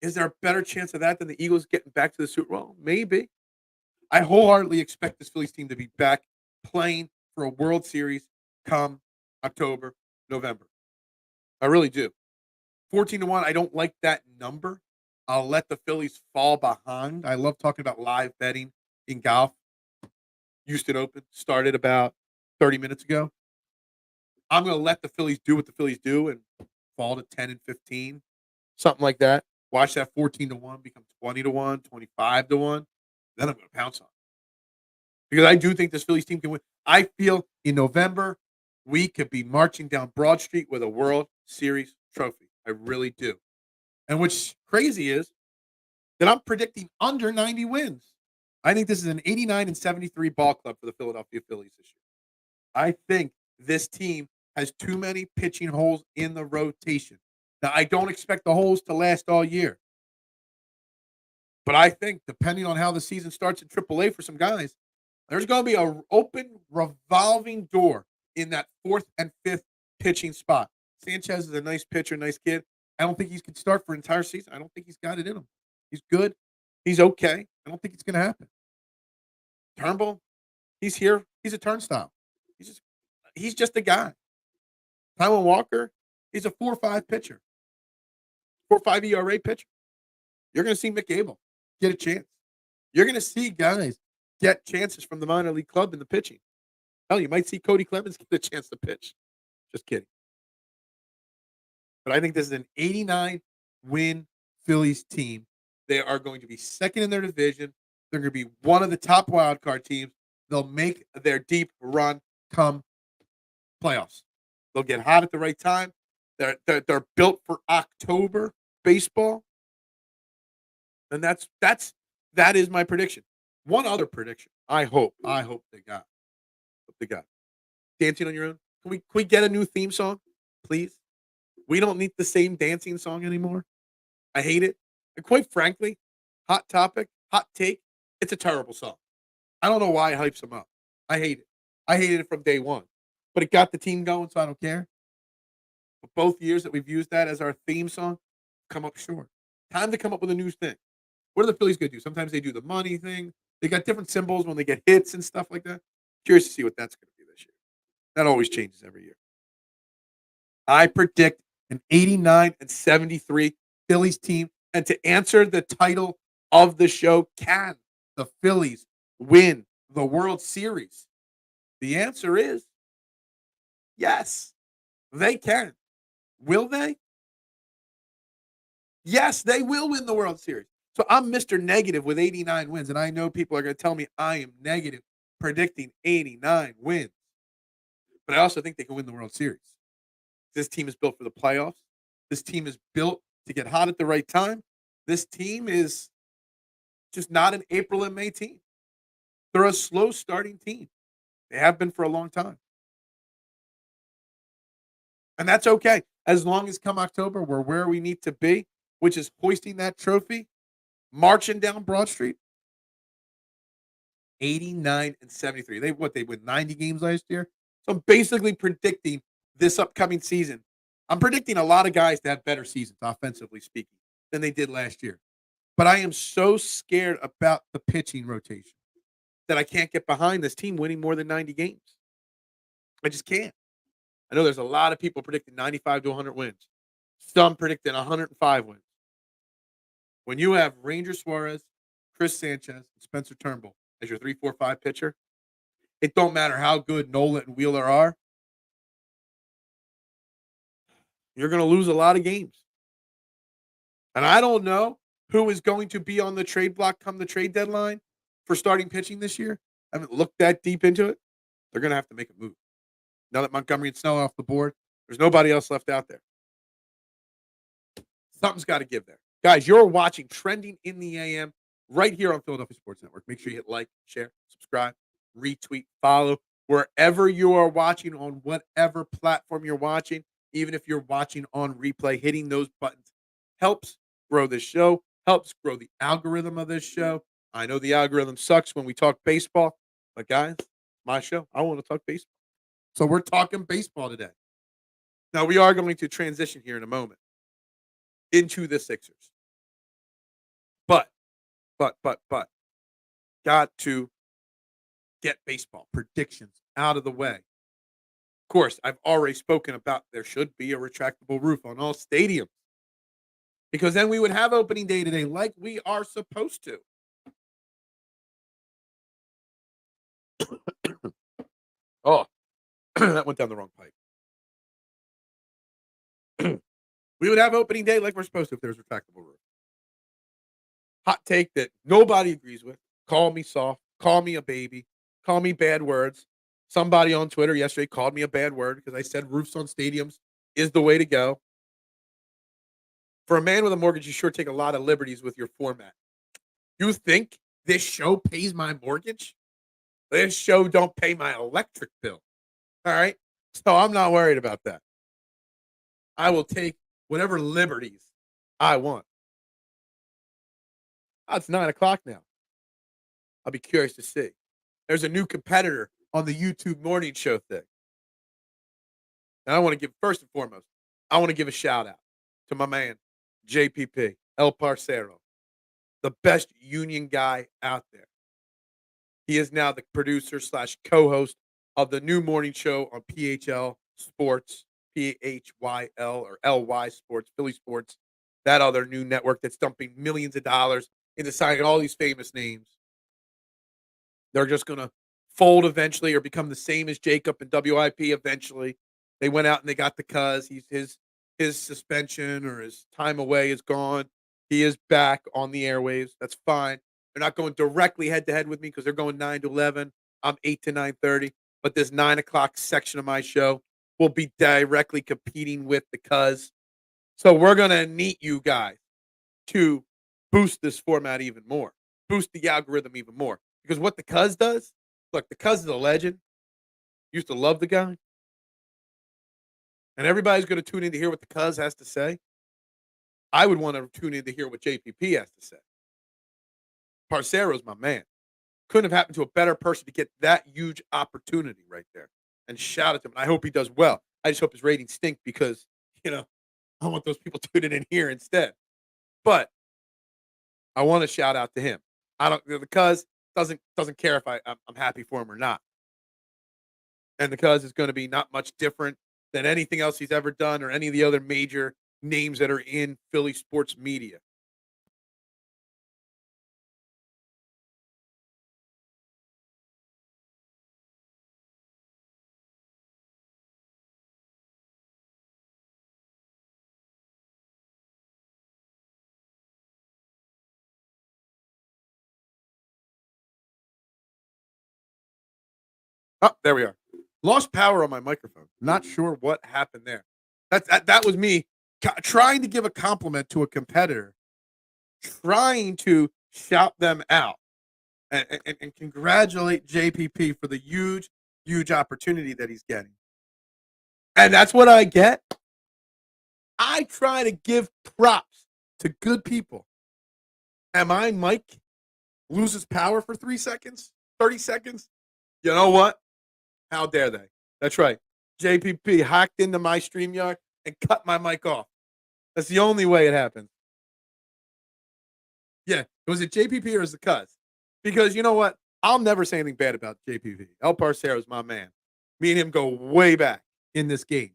is there a better chance of that than the Eagles getting back to the Super Bowl? Maybe. I wholeheartedly expect this Phillies team to be back playing for a World Series come October, November. I really do. 14-1, I don't like that number. I'll let the Phillies fall behind. I love talking about live betting in golf. Houston Open started about 30 minutes ago. I'm going to let the Phillies do what the Phillies do and fall to 10-15, something like that. Watch that 14-1 become 20-1, 25-1. Then I'm going to pounce on it. Because I do think this Phillies team can win. I feel in November, we could be marching down Broad Street with a World Series trophy. I really do. And what's crazy is that I'm predicting under 90 wins. I think this is an 89-73 ball club for the Philadelphia Phillies this year. I think this team has too many pitching holes in the rotation. Now, I don't expect the holes to last all year. But I think, depending on how the season starts in AAA for some guys, there's going to be an open, revolving door in that 4th and 5th pitching spot. Sanchez is a nice pitcher, nice kid. I don't think he can start for an entire season. I don't think he's got it in him. He's good. He's okay. I don't think it's going to happen. Turnbull, he's here. He's a turnstile. He's just a guy. Taijuan Walker, he's a 4.5 pitcher. 4.5 ERA pitcher. You're going to see Mick Abel get a chance. You're going to see guys get chances from the minor league club in the pitching. Hell, you might see Cody Clemens get a chance to pitch. Just kidding. But I think this is an 89-win Phillies team. They are going to be second in their division. They're going to be one of the top wildcard teams. They'll make their deep run come playoffs. They'll get hot at the right time. They're built for October baseball. And that is my prediction. One other prediction. I hope they got. Dancing on Your Own. Can we get a new theme song, please? We don't need the same dancing song anymore. I hate it. And quite frankly, hot topic, hot take, it's a terrible song. I don't know why it hypes them up. I hate it. I hated it from day one. But it got the team going, so I don't care. But both years that we've used that as our theme song, come up short. Time to come up with a new thing. What are the Phillies going to do? Sometimes they do the money thing. They got different symbols when they get hits and stuff like that. Curious to see what that's going to be this year. That always changes every year. I predict an 89-73 Phillies team. And to answer the title of the show, can the Phillies win the World Series? The answer is yes, they can. Will they? Yes, they will win the World Series. So I'm Mr. Negative with 89 wins, and I know people are going to tell me I am negative predicting 89 wins. But I also think they can win the World Series. This team is built for the playoffs. This team is built to get hot at the right time. This team is just not an April and May team. They're a slow starting team. They have been for a long time. And that's okay. As long as come October, we're where we need to be, which is hoisting that trophy, marching down Broad Street. 89-73. They win 90 games last year. So I'm basically predicting this upcoming season. I'm predicting a lot of guys to have better seasons, offensively speaking, than they did last year. But I am so scared about the pitching rotation that I can't get behind this team winning more than 90 games. I just can't. I know there's a lot of people predicting 95 to 100 wins. Some predicting 105 wins. When you have Ranger Suarez, Chris Sanchez, and Spencer Turnbull as your 3-4-5 pitcher, it don't matter how good Nola and Wheeler are. You're going to lose a lot of games. And I don't know who is going to be on the trade block come the trade deadline for starting pitching this year. I haven't looked that deep into it. They're going to have to make a move. Now that Montgomery and Snell are off the board, there's nobody else left out there. Something's got to give there. Guys, you're watching Trending in the AM right here on Philadelphia Sports Network. Make sure you hit like, share, subscribe, retweet, follow, wherever you are watching on whatever platform you're watching, even if you're watching on replay, hitting those buttons helps grow this show, helps grow the algorithm of this show. I know the algorithm sucks when we talk baseball, but guys, my show, I want to talk baseball. So we're talking baseball today. Now, we are going to transition here in a moment into the Sixers. But, got to get baseball predictions out of the way. Of course, I've already spoken about there should be a retractable roof on all stadiums, because then we would have opening day today like we are supposed to. Oh, that went down the wrong pipe. We would have opening day like we're supposed to if there's retractable roof. Hot take that nobody agrees with. Call me soft. Call me a baby. Call me bad words. Somebody on Twitter yesterday called me a bad word because I said roofs on stadiums is the way to go. For a man with a mortgage, you sure take a lot of liberties with your format. You think this show pays my mortgage? This show don't pay my electric bill. All right? So I'm not worried about that. I will take whatever liberties I want. Oh, it's 9 o'clock now. I'll be curious to see. There's a new competitor on the YouTube morning show thing. And I want to give, first and foremost, I want to give a shout out to my man, JPP, El Parcero, the best union guy out there. He is now the producer / co-host of the new morning show on PHL Sports, PHYL or LY Sports, Philly Sports, that other new network that's dumping millions of dollars into signing all these famous names. They're just going to fold eventually or become the same as Jacob and WIP eventually. They went out and they got the cuz. His suspension or his time away is gone. He is back on the airwaves. That's fine. They're not going directly head-to-head with me because they're going 9 to 11. I'm 8 to 9:30. But this 9 o'clock section of my show will be directly competing with the cuz. So we're going to need you guys to boost this format even more, boost the algorithm even more. Because what the cuz does, look, the cuz is a legend. Used to love the guy. And everybody's going to tune in to hear what the cuz has to say. I would want to tune in to hear what JPP has to say. Parcero's my man. Couldn't have happened to a better person to get that huge opportunity right there. And shout out to him. I hope he does well. I just hope his ratings stink because, I want those people tuning in here instead. But I want to shout out to him. The cuz doesn't care if I'm happy for him or not. And the cuz is going to be not much different than anything else he's ever done or any of the other major names that are in Philly sports media. Oh, there we are. Lost power on my microphone. Not sure what happened there. That was me trying to give a compliment to a competitor, trying to shout them out and congratulate JPP for the huge, huge opportunity that he's getting. And that's what I get. I try to give props to good people. And my mic loses power for 3 seconds, 30 seconds. You know what? How dare they? That's right. JPP hacked into my StreamYard and cut my mic off. That's the only way it happens. Yeah. Was it JPP or is it cuz? Because you know what? I'll never say anything bad about JPP. El Parcero is my man. Me and him go way back. in this game.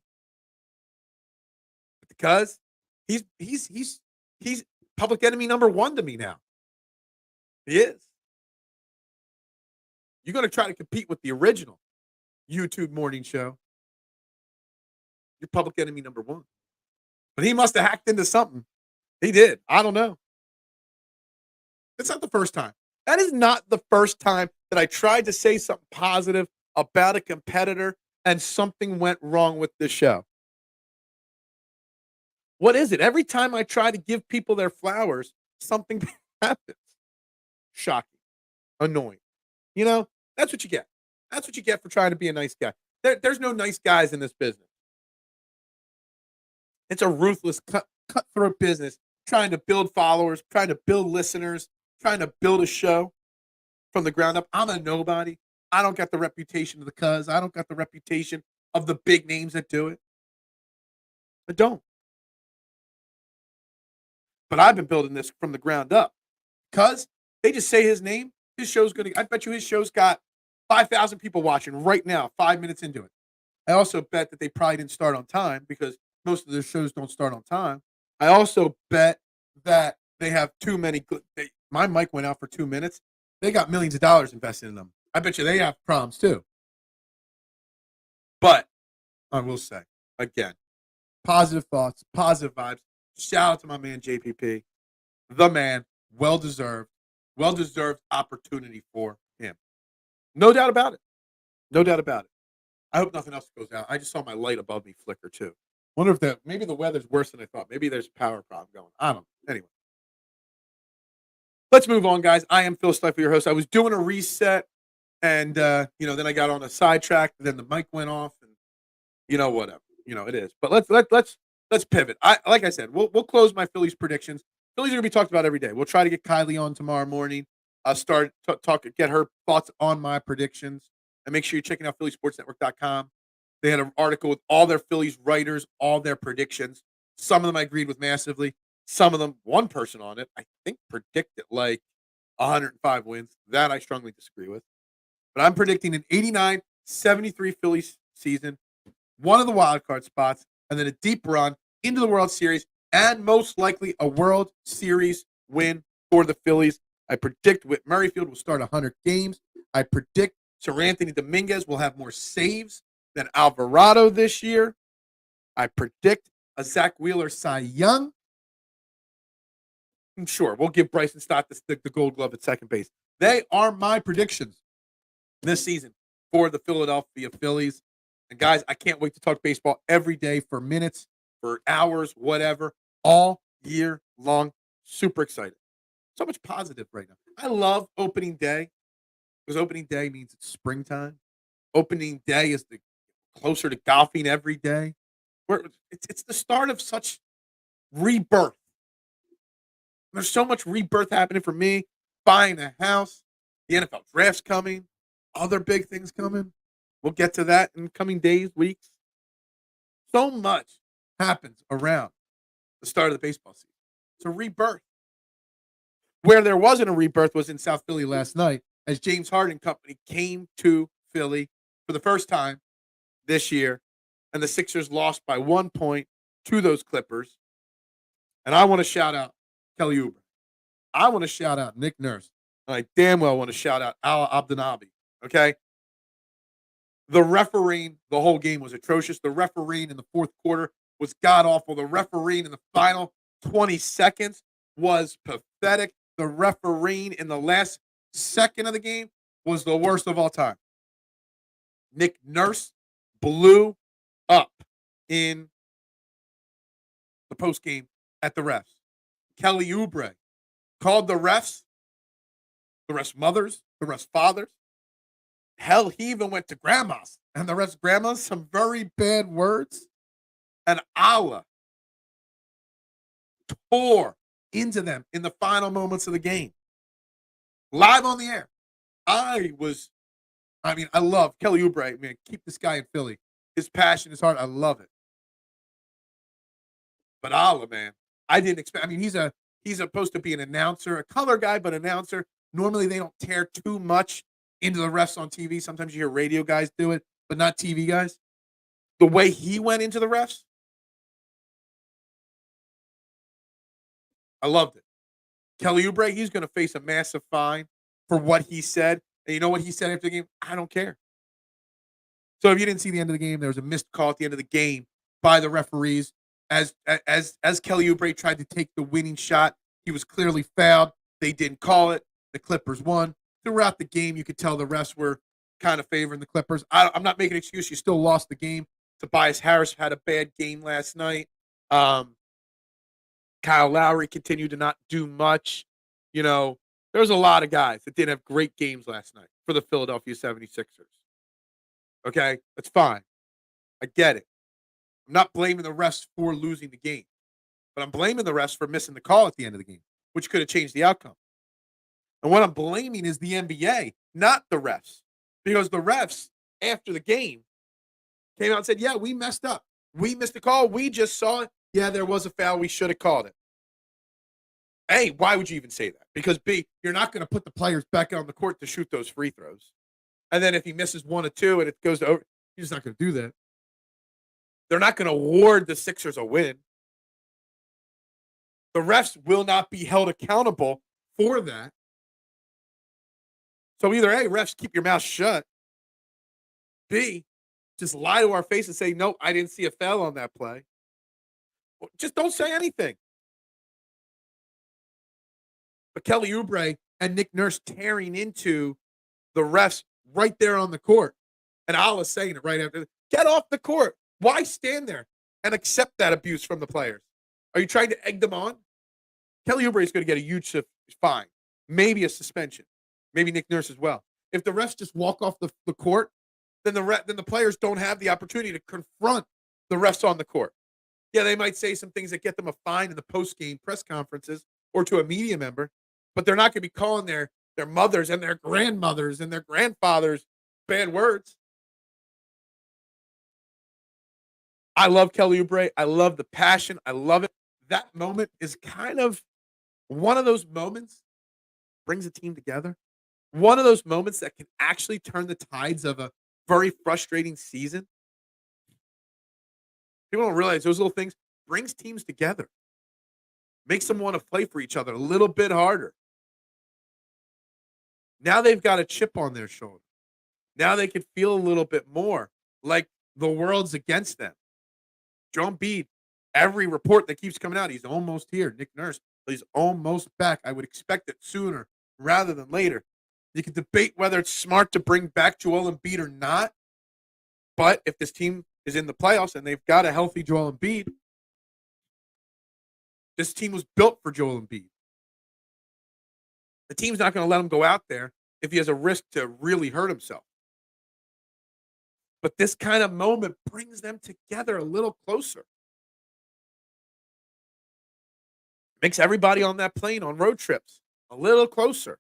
Because he's public enemy number one to me now. He is. You're going to try to compete with the original YouTube morning show. You're public enemy number one. But he must have hacked into something. He did. I don't know. It's not the first time. That is not the first time that I tried to say something positive about a competitor and something went wrong with the show. What is it? Every time I try to give people their flowers, something happens. Shocking. Annoying. You know, that's what you get. That's what you get for trying to be a nice guy. There's no nice guys in this business. It's a ruthless, cutthroat business trying to build followers, trying to build listeners, trying to build a show from the ground up. I'm a nobody. I don't got the reputation of the cuz. I don't got the reputation of the big names that do it. I don't. But I've been building this from the ground up. Cuz they just say his name, his show's going to, I bet you his show's got 5,000 people watching right now, 5 minutes into it. I also bet that they probably didn't start on time because most of their shows don't start on time. I also bet that they have too many. My mic went out for 2 minutes. They got millions of dollars invested in them. I bet you they have problems too. But I will say, again, positive thoughts, positive vibes. Shout out to my man JPP. The man, well-deserved opportunity for him. No doubt about it. No doubt about it. I hope nothing else goes out. I just saw my light above me flicker too. Wonder if maybe the weather's worse than I thought. Maybe there's a power problem going. I don't know. Anyway. Let's move on, guys. I am Phil Stiefel, your host. I was doing a reset, and then I got on a sidetrack. Then the mic went off, and whatever. It is. But let's pivot. Like I said, we'll close my Phillies predictions. Phillies are gonna be talked about every day. We'll try to get Kylie on tomorrow morning. Get her thoughts on my predictions, and make sure you're checking out PhillySportsNetwork.com. They had an article with all their Phillies writers, all their predictions. Some of them I agreed with massively. Some of them, one person on it, I think predicted like 105 wins. That I strongly disagree with. But I'm predicting an 89-73 Phillies season, one of the wild card spots, and then a deep run into the World Series, and most likely a World Series win for the Phillies. I predict Whit Merrifield will start 100 games. I predict Sir Anthony Dominguez will have more saves than Alvarado this year. I predict a Zack Wheeler Cy Young. I'm sure we'll give Bryce and Stott the Gold Glove at second base. They are my predictions this season for the Philadelphia Phillies. And guys, I can't wait to talk baseball every day for minutes, for hours, whatever, all year long. Super excited. So much positive right now. I love opening day because opening day means it's springtime. Opening day is closer to golfing every day. It's the start of such rebirth. There's so much rebirth happening for me. Buying a house, the NFL draft's coming, other big things coming. We'll get to that in coming days, weeks. So much happens around the start of the baseball season. It's a rebirth. Where there wasn't a rebirth was in South Philly last night as James Harden Company came to Philly for the first time this year, and the Sixers lost by 1 point to those Clippers. And I want to shout out Kelly Oubre. I want to shout out Nick Nurse. And I damn well want to shout out Ala Abdenabi. Okay? The refereeing, the whole game was atrocious. The refereeing in the fourth quarter was god-awful. The refereeing in the final 20 seconds was pathetic. The refereeing in the last second of the game was the worst of all time. Nick Nurse blew up in the postgame at the refs. Kelly Oubre called the refs mothers, the refs fathers. Hell, he even went to grandmas and the refs grandmas, some very bad words. And Allah tore into them in the final moments of the game. Live on the air. I love Kelly Oubre, man. Keep this guy in Philly. His passion, his heart, I love it. But Allah, man, I didn't expect. He's supposed to be an announcer, a color guy, but announcer. Normally, they don't tear too much into the refs on TV. Sometimes you hear radio guys do it, but not TV guys. the way he went into the refs, I loved it. Kelly Oubre, he's going to face a massive fine for what he said. And you know what he said after the game? I don't care. So if you didn't see the end of the game, there was a missed call at the end of the game by the referees as Kelly Oubre tried to take the winning shot. He was clearly fouled. They didn't call it. The Clippers won. Throughout the game, you could tell the refs were kind of favoring the Clippers. I'm not making an excuse. You still lost the game. Tobias Harris had a bad game last night. Kyle Lowry continued to not do much. You know, there's a lot of guys that didn't have great games last night for the Philadelphia 76ers. Okay? That's fine. I get it. I'm not blaming the refs for losing the game, but I'm blaming the refs for missing the call at the end of the game, which could have changed the outcome. And what I'm blaming is the NBA, not the refs, because the refs, after the game, came out and said, yeah, we messed up. We missed the call. We just saw it. Yeah, there was a foul. We should have called it. A, why would you even say that? Because B, you're not going to put the players back on the court to shoot those free throws. And then if he misses one or two and it goes to over, he's just not going to do that. They're not going to award the Sixers a win. The refs will not be held accountable for that. So either A, refs, keep your mouth shut. B, just lie to our face and say, no, I didn't see a foul on that play. Just don't say anything. But Kelly Oubre and Nick Nurse tearing into the refs right there on the court. And Allah's saying it right after. Get off the court. Why stand there and accept that abuse from the players? Are you trying to egg them on? Kelly Oubre is going to get a huge fine, maybe a suspension, maybe Nick Nurse as well. If the refs just walk off the court, then the players don't have the opportunity to confront the refs on the court. Yeah, they might say some things that get them a fine in the post-game press conferences or to a media member, but they're not going to be calling their mothers and their grandmothers and their grandfathers bad words. I love Kelly Oubre. I love the passion. I love it. That moment is kind of one of those moments brings a team together. One of those moments that can actually turn the tides of a very frustrating season. People don't realize those little things brings teams together. Makes them want to play for each other a little bit harder. Now they've got a chip on their shoulder. Now they can feel a little bit more like the world's against them. Joel Embiid, every report that keeps coming out, he's almost here. Nick Nurse, he's almost back. I would expect it sooner rather than later. You can debate whether it's smart to bring back Joel Embiid or not. But if this team is in the playoffs and they've got a healthy Joel Embiid, this team was built for Joel Embiid. The team's not going to let him go out there if he has a risk to really hurt himself. But this kind of moment brings them together a little closer. Makes everybody on that plane on road trips a little closer.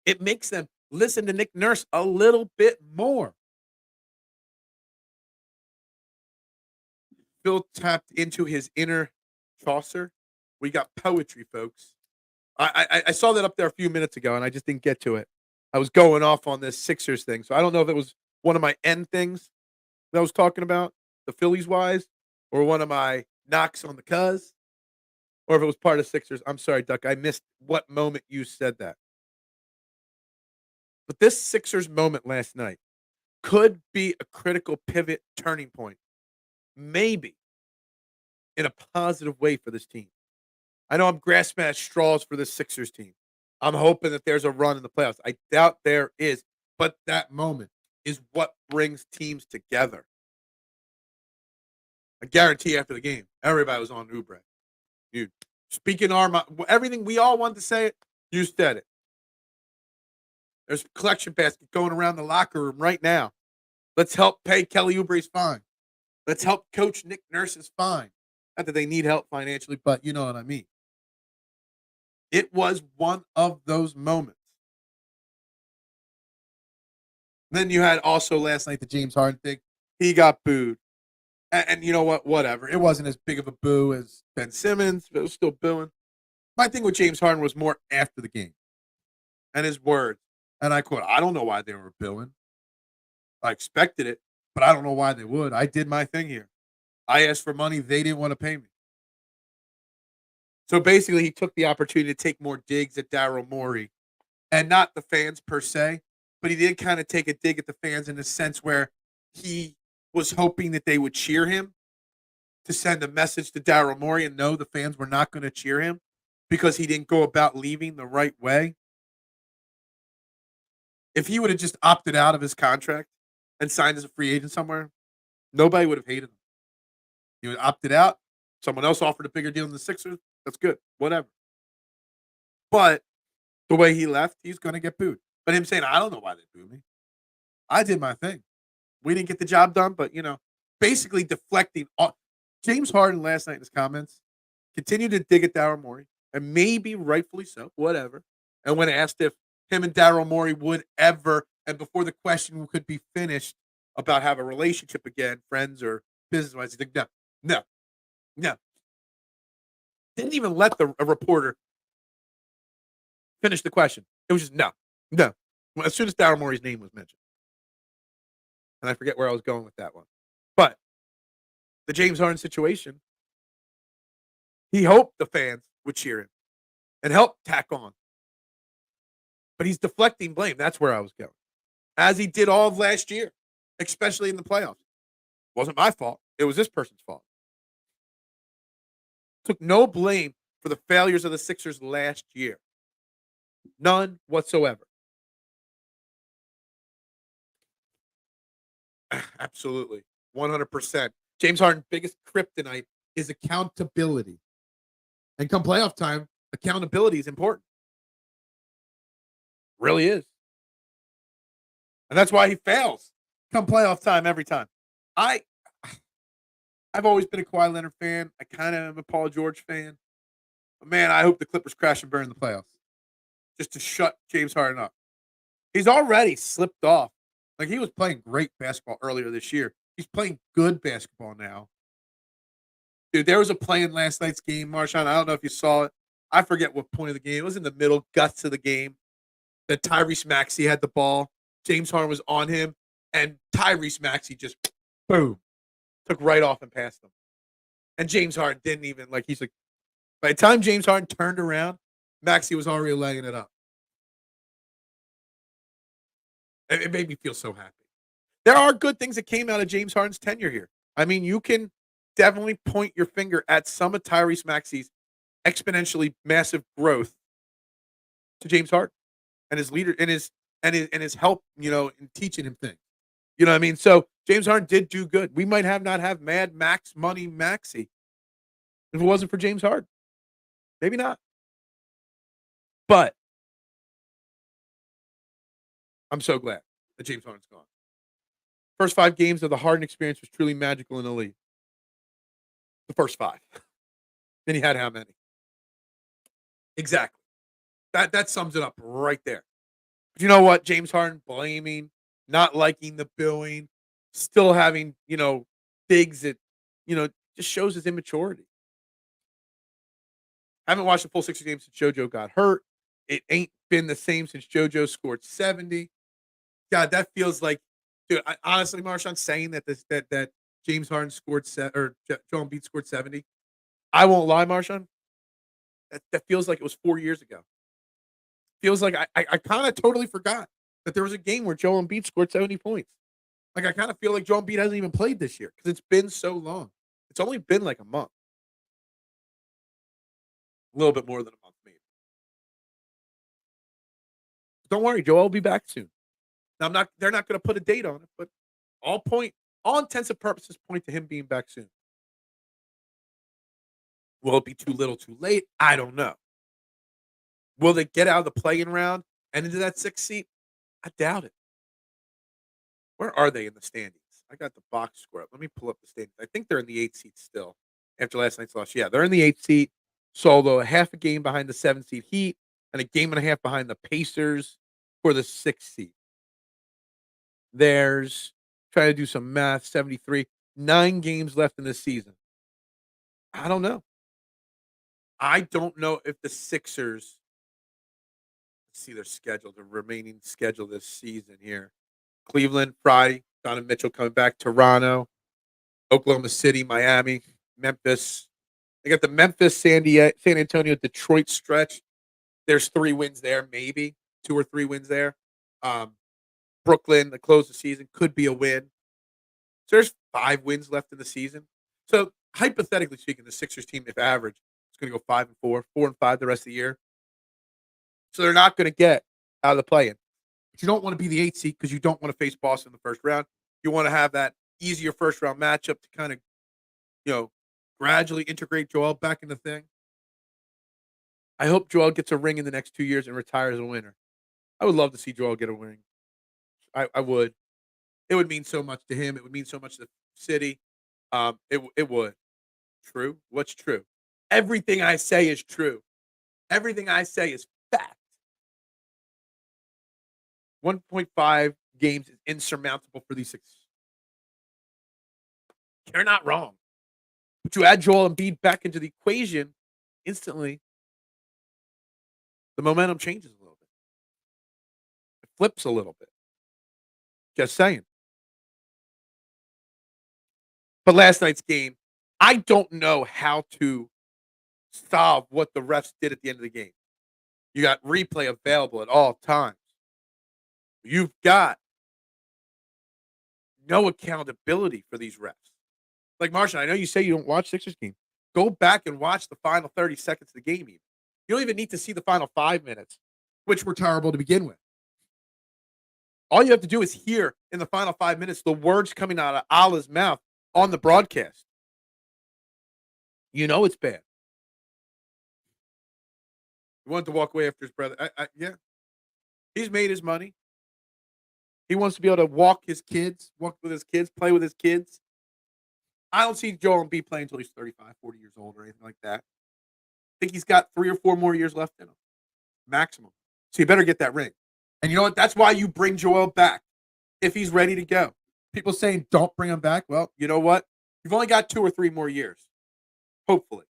It makes them listen to Nick Nurse a little bit more. Phil tapped into his inner Chaucer. We got poetry, folks. I saw that up there a few minutes ago, and I just didn't get to it. I was going off on this Sixers thing, so I don't know if it was one of my end things that I was talking about, the Phillies wise, or one of my knocks on the cuz, or if it was part of Sixers. I'm sorry, Duck. I missed what moment you said that. But this Sixers moment last night could be a critical pivot turning point, maybe in a positive way for this team. I know I'm grasping at straws for this Sixers team. I'm hoping that there's a run in the playoffs. I doubt there is, but that moment is what brings teams together. I guarantee after the game, everybody was on Oubre. You speaking our mind, everything we all wanted to say it, you said it. There's a collection basket going around the locker room right now. Let's help pay Kelly Oubre's fine. Let's help coach Nick Nurse's fine. Not that they need help financially, but you know what I mean. It was one of those moments. Then you had also last night the James Harden thing. He got booed. And you know what? Whatever. It wasn't as big of a boo as Ben Simmons, but it was still booing. My thing with James Harden was more after the game and his words. And I quote, I don't know why they were booing. I expected it. but I don't know why they would. I did my thing here. I asked for money. They didn't want to pay me. So basically, he took the opportunity to take more digs at Daryl Morey, and not the fans per se, but he did kind of take a dig at the fans in the sense where he was hoping that they would cheer him to send a message to Daryl Morey and know the fans were not going to cheer him because he didn't go about leaving the right way. If he would have just opted out of his contract and signed as a free agent somewhere, nobody would have hated him. He would have opted out. Someone else offered a bigger deal than the Sixers. That's good. Whatever. But the way he left, he's going to get booed. But him saying, I don't know why they booed me. I did my thing. We didn't get the job done, but, basically deflecting. James Harden last night in his comments continued to dig at Daryl Morey, and maybe rightfully so, whatever. And when asked if him and Daryl Morey would ever, and before the question could be finished about have a relationship again, friends or business-wise, he's like, no. Didn't even let a reporter finish the question. It was just no. As soon as Daryl Morey's name was mentioned. And I forget where I was going with that one. But the James Harden situation, he hoped the fans would cheer him and help tack on. But he's deflecting blame. That's where I was going. As he did all of last year, especially in the playoffs. It wasn't my fault. It was this person's fault. Took no blame for the failures of the Sixers last year. None whatsoever. Absolutely. 100%. James Harden's biggest kryptonite is accountability. And come playoff time, accountability is important. Really is. And that's why he fails come playoff time every time. I've always been a Kawhi Leonard fan. I kind of am a Paul George fan. But man, I hope the Clippers crash and burn in the playoffs just to shut James Harden up. He's already slipped off. Like, he was playing great basketball earlier this year. He's playing good basketball now. Dude, there was a play in last night's game, Marshawn. I don't know if you saw it. I forget what point of the game. It was in the middle, guts of the game. That Tyrese Maxey had the ball. James Harden was on him. And Tyrese Maxey just, boom, took right off and passed him. And James Harden didn't even, he's like, by the time James Harden turned around, Maxey was already laying it up. It made me feel so happy. There are good things that came out of James Harden's tenure here. I mean, you can definitely point your finger at some of Tyrese Maxey's exponentially massive growth to James Harden and his leader and his help, in teaching him things. You know what I mean? So James Harden did do good. We might not have Mad Max Money Maxey if it wasn't for James Harden. Maybe not. But I'm so glad that James Harden's gone. First 5 games of the Harden experience was truly magical in the league. The first 5. Then he had how many? Exactly. That sums it up right there. But you know what? James Harden blaming, not liking the booing, still having, digs that, just shows his immaturity. I haven't watched the full 60 games since JoJo got hurt. It ain't been the same since JoJo scored 70. God, that feels like, dude. Honestly, Marshawn, saying that James Harden scored or Joel Embiid scored 70. I won't lie, Marshawn. That feels like it was 4 years ago. Feels like I kind of totally forgot that there was a game where Joel Embiid scored 70 points. Like, I kind of feel like Joel Embiid hasn't even played this year because it's been so long. It's only been like a month. A little bit more than a month, maybe. Don't worry, Joel will be back soon. Now, they're not going to put a date on it, but all intents and purposes point to him being back soon. Will it be too little, too late? I don't know. Will they get out of the play-in round and into that 6th seat? I doubt it. Where are they in the standings? I got the box score up. Let me pull up the standings. I think they're in the 8th seat still after last night's loss. Yeah, they're in the 8th seat. So, though, a half a game behind the 7th seed Heat and a game and a half behind the Pacers for the 6th seed. There's, trying to do some math, 73, 9 games left in this season. I don't know. I don't know if the Sixers, let's see their schedule, the remaining schedule this season here. Cleveland, Friday, Donovan Mitchell coming back. Toronto, Oklahoma City, Miami, Memphis. They got the Memphis, San Antonio, Detroit stretch. There's 3 wins there, maybe 2 or 3 wins there. Um, Brooklyn to close the season could be a win. So there's 5 wins left in the season. So hypothetically speaking, the Sixers team, if average, is going to go 5-4, 4-5 the rest of the year. So they're not going to get out of the play-in. But you don't want to be the 8th seed because you don't want to face Boston in the first round. You want to have that easier first round matchup to kind of, gradually integrate Joel back in the thing. I hope Joel gets a ring in the next 2 years and retires a winner. I would love to see Joel get a ring. I would. It would mean so much to him. It would mean so much to the city. It would. True. What's true? Everything I say is true. Everything I say is fact. 1.5 games is insurmountable for these Sixers. You're not wrong. But you add Joel Embiid back into the equation, instantly, the momentum changes a little bit. It flips a little bit. Just saying. But last night's game, I don't know how to solve what the refs did at the end of the game. You got replay available at all times. You've got no accountability for these refs. Like, Martian, I know you say you don't watch Sixers game. Go back and watch the final 30 seconds of the game even. You don't even need to see the final 5 minutes, which were terrible to begin with. All you have to do is hear in the final 5 minutes the words coming out of Allah's mouth on the broadcast. You know it's bad. He wanted to walk away after his brother. Yeah. He's made his money. He wants to be able to walk with his kids, play with his kids. I don't see Joel Embiid playing until he's 35, 40 years old or anything like that. I think he's got 3 or 4 more years left in him, maximum. So you better get that ring. And you know what? That's why you bring Joel back if he's ready to go. People saying don't bring him back. Well, you know what? You've only got 2 or 3 more years, hopefully,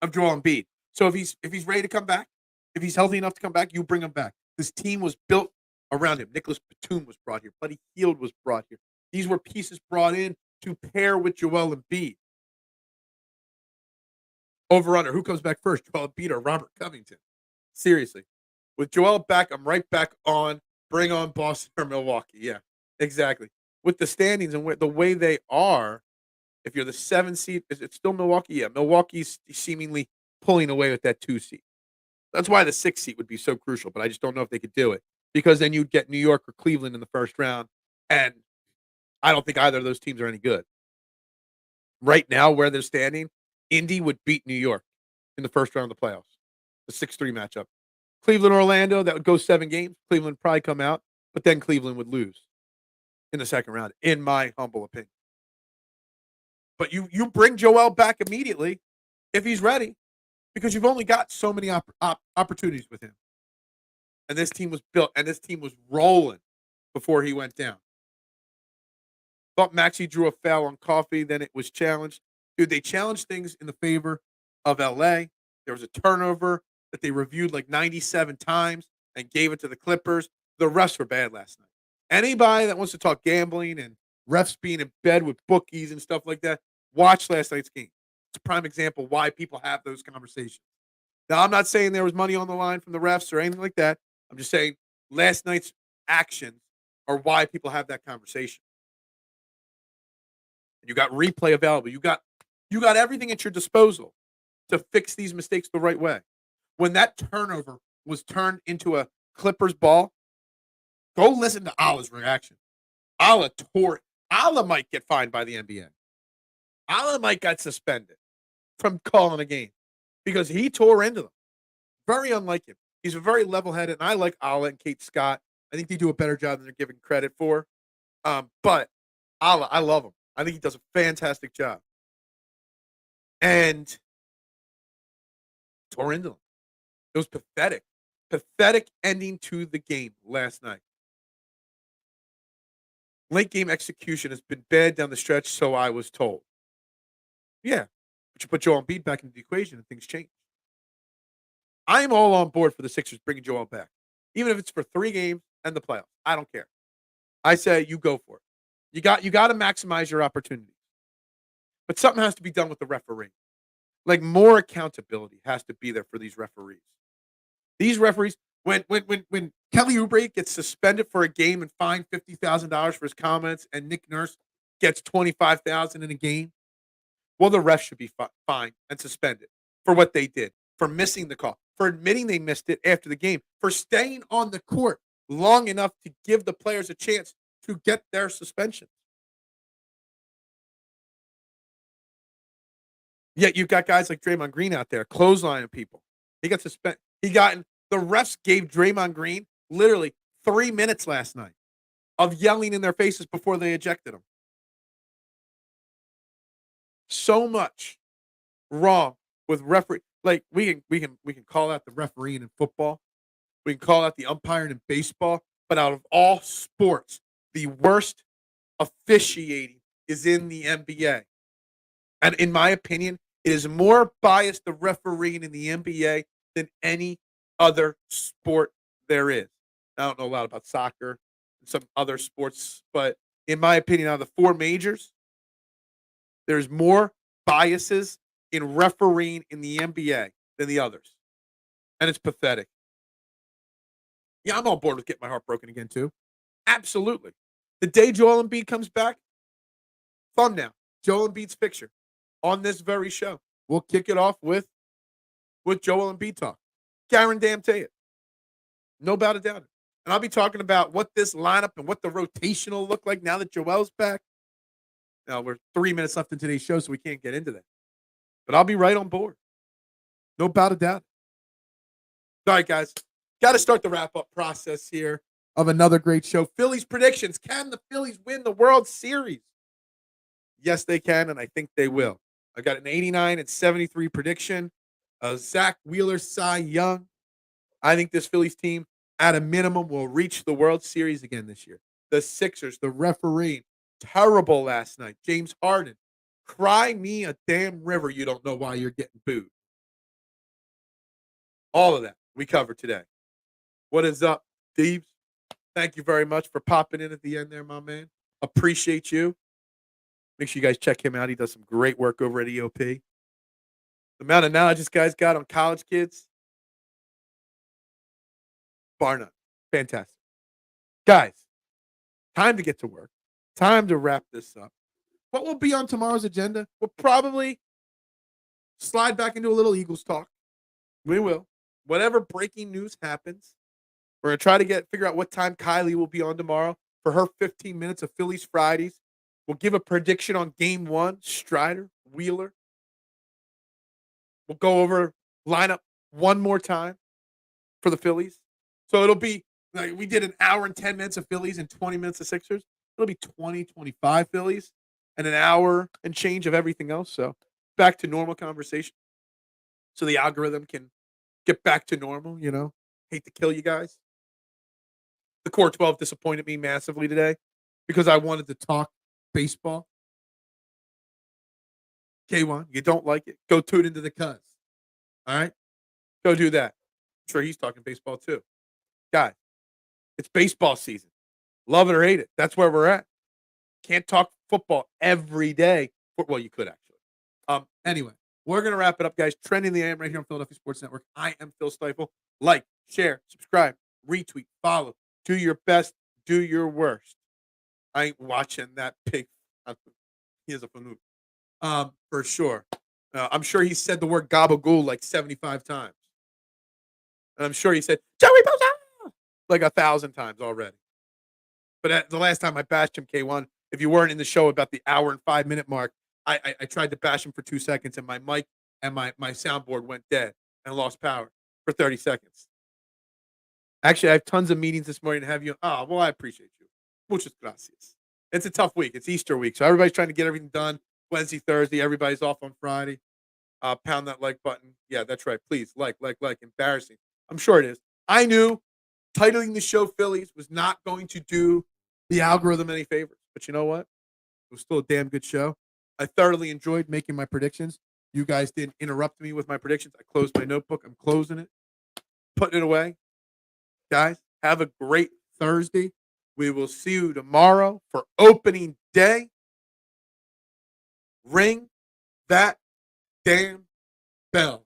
of Joel Embiid. So if he's ready to come back, if he's healthy enough to come back, you bring him back. This team was built around him. Nicholas Batum was brought here. Buddy Hield was brought here. These were pieces brought in to pair with Joel Embiid. Over-under. Who comes back first, Joel Embiid or Robert Covington? Seriously. With Joel back, I'm right back on bring on Boston or Milwaukee. Yeah, exactly. With the standings and the way they are, if you're the 7th seed, is it still Milwaukee? Yeah, Milwaukee's seemingly pulling away with that 2 seed. That's why the 6th seed would be so crucial, but I just don't know if they could do it. Because then you'd get New York or Cleveland in the first round, and I don't think either of those teams are any good. Right now, where they're standing, Indy would beat New York in the first round of the playoffs. The 6-3 matchup. Cleveland, Orlando, that would go 7 games. Cleveland would probably come out, but then Cleveland would lose in the second round, in my humble opinion. But you bring Joel back immediately if he's ready, because you've only got so many opportunities with him. And this team was built, and this team was rolling before he went down. Thought Maxey drew a foul on Coffee, then it was challenged. Dude, they challenged things in the favor of LA. There was a turnover that they reviewed like 97 times and gave it to the Clippers. The refs were bad last night. Anybody that wants to talk gambling and refs being in bed with bookies and stuff like that, watch last night's game. It's a prime example why people have those conversations. Now, I'm not saying there was money on the line from the refs or anything like that. I'm just saying last night's actions are why people have that conversation. And you got replay available. You got everything at your disposal to fix these mistakes the right way. When that turnover was turned into a Clippers ball, go listen to Allah's reaction. Allah might get fined by the NBA. Allah might get suspended from calling a game because he tore into them. Very unlike him. He's very level-headed, and I like Allah and Kate Scott. I think they do a better job than they're giving credit for. But Allah, I love him. I think he does a fantastic job. And tore into them. It was pathetic. Pathetic ending to the game last night. Late game execution has been bad down the stretch, so I was told. Yeah. But you put Joel Embiid back into the equation and things change. I am all on board for the Sixers bringing Joel back. Even if it's for 3 games and the playoffs. I don't care. I say you go for it. You got to maximize your opportunities. But something has to be done with the referee. Like more accountability has to be there for these referees. These referees, when Kelly Oubre gets suspended for a game and fined $50,000 for his comments, and Nick Nurse gets $25,000 in a game, well, the ref should be fined and suspended for what they did, for missing the call, for admitting they missed it after the game, for staying on the court long enough to give the players a chance to get their suspension. Yet you've got guys like Draymond Green out there clotheslining people. He got suspended. The refs gave Draymond Green literally 3 minutes last night of yelling in their faces before they ejected him. So much wrong with referee. Like we can call out the refereeing in football. We can call out the umpiring in baseball. But out of all sports, the worst officiating is in the NBA. And in my opinion, it is more biased, the refereeing in the NBA, than any other sport there is. I don't know a lot about soccer and some other sports, but in my opinion, out of the four majors, there's more biases in refereeing in the NBA than the others. And it's pathetic. Yeah, I'm on board with getting my heart broken again, too. Absolutely. The day Joel Embiid comes back, thumbnail, Joel Embiid's picture on this very show. We'll kick it off with Joel Embiid talk. Guarantee it. No doubt about it. And I'll be talking about what this lineup and what the rotation will look like now that Joel's back. Now, we're 3 minutes left in today's show, so we can't get into that. But I'll be right on board. No doubt about it. All right, guys. Got to start the wrap-up process here of another great show. Phillies predictions. Can the Phillies win the World Series? Yes, they can, and I think they will. I got an 89 and 73 prediction. Zack Wheeler, Cy Young. I think this Phillies team, at a minimum, will reach the World Series again this year. The Sixers, the referee, terrible last night. James Harden, cry me a damn river. You don't know why you're getting booed. All of that we covered today. What is up, Thieves? Thank you very much for popping in at the end there, my man. Appreciate you. Make sure you guys check him out. He does some great work over at EOP. The amount of knowledge this guy's got on college kids, bar none. Fantastic. Guys, time to get to work. Time to wrap this up. What will be on tomorrow's agenda? We'll probably slide back into a little Eagles talk. We will. Whatever breaking news happens, we're going to try to figure out what time Kylie will be on tomorrow for her 15 minutes of Phillies Fridays. We'll give a prediction on game one, Strider, Wheeler. We'll go over lineup one more time for the Phillies. So it'll be like we did an hour and 10 minutes of Phillies and 20 minutes of Sixers. It'll be 20, 25 Phillies and an hour and change of everything else. So back to normal conversation. So the algorithm can get back to normal, you know. Hate to kill you guys. The Core 12 disappointed me massively today because I wanted to talk baseball. K1, you don't like it? Go tune into the Cuz. All right? Go do that. I'm sure he's talking baseball too. Guys, it's baseball season. Love it or hate it. That's where we're at. Can't talk football every day. Well, you could actually. Anyway, we're going to wrap it up, guys. Trending the AM right here on Philadelphia Sports Network. I am Phil Stiefel. Like, share, subscribe, retweet, follow. Do your best. Do your worst. I ain't watching that pig. He is a fanoo. For sure. I'm sure he said the word gabagool like 75 times. And I'm sure he said, Joey Bosa! Like 1,000 times already. But the last time I bashed him, K1, if you weren't in the show about the hour and 5 minute mark, I tried to bash him for 2 seconds and my mic and my soundboard went dead and lost power for 30 seconds. Actually, I have tons of meetings this morning to have you. Oh, well, I appreciate you. Muchas gracias. It's a tough week. It's Easter week. So everybody's trying to get everything done. Wednesday, Thursday. Everybody's off on Friday. Pound that like button. Yeah, that's right. Please, like. Embarrassing. I'm sure it is. I knew titling the show Phillies was not going to do the algorithm any favors. But you know what? It was still a damn good show. I thoroughly enjoyed making my predictions. You guys didn't interrupt me with my predictions. I closed my notebook. I'm closing it. Putting it away. Guys, have a great Thursday. We will see you tomorrow for opening day. Ring that damn bell.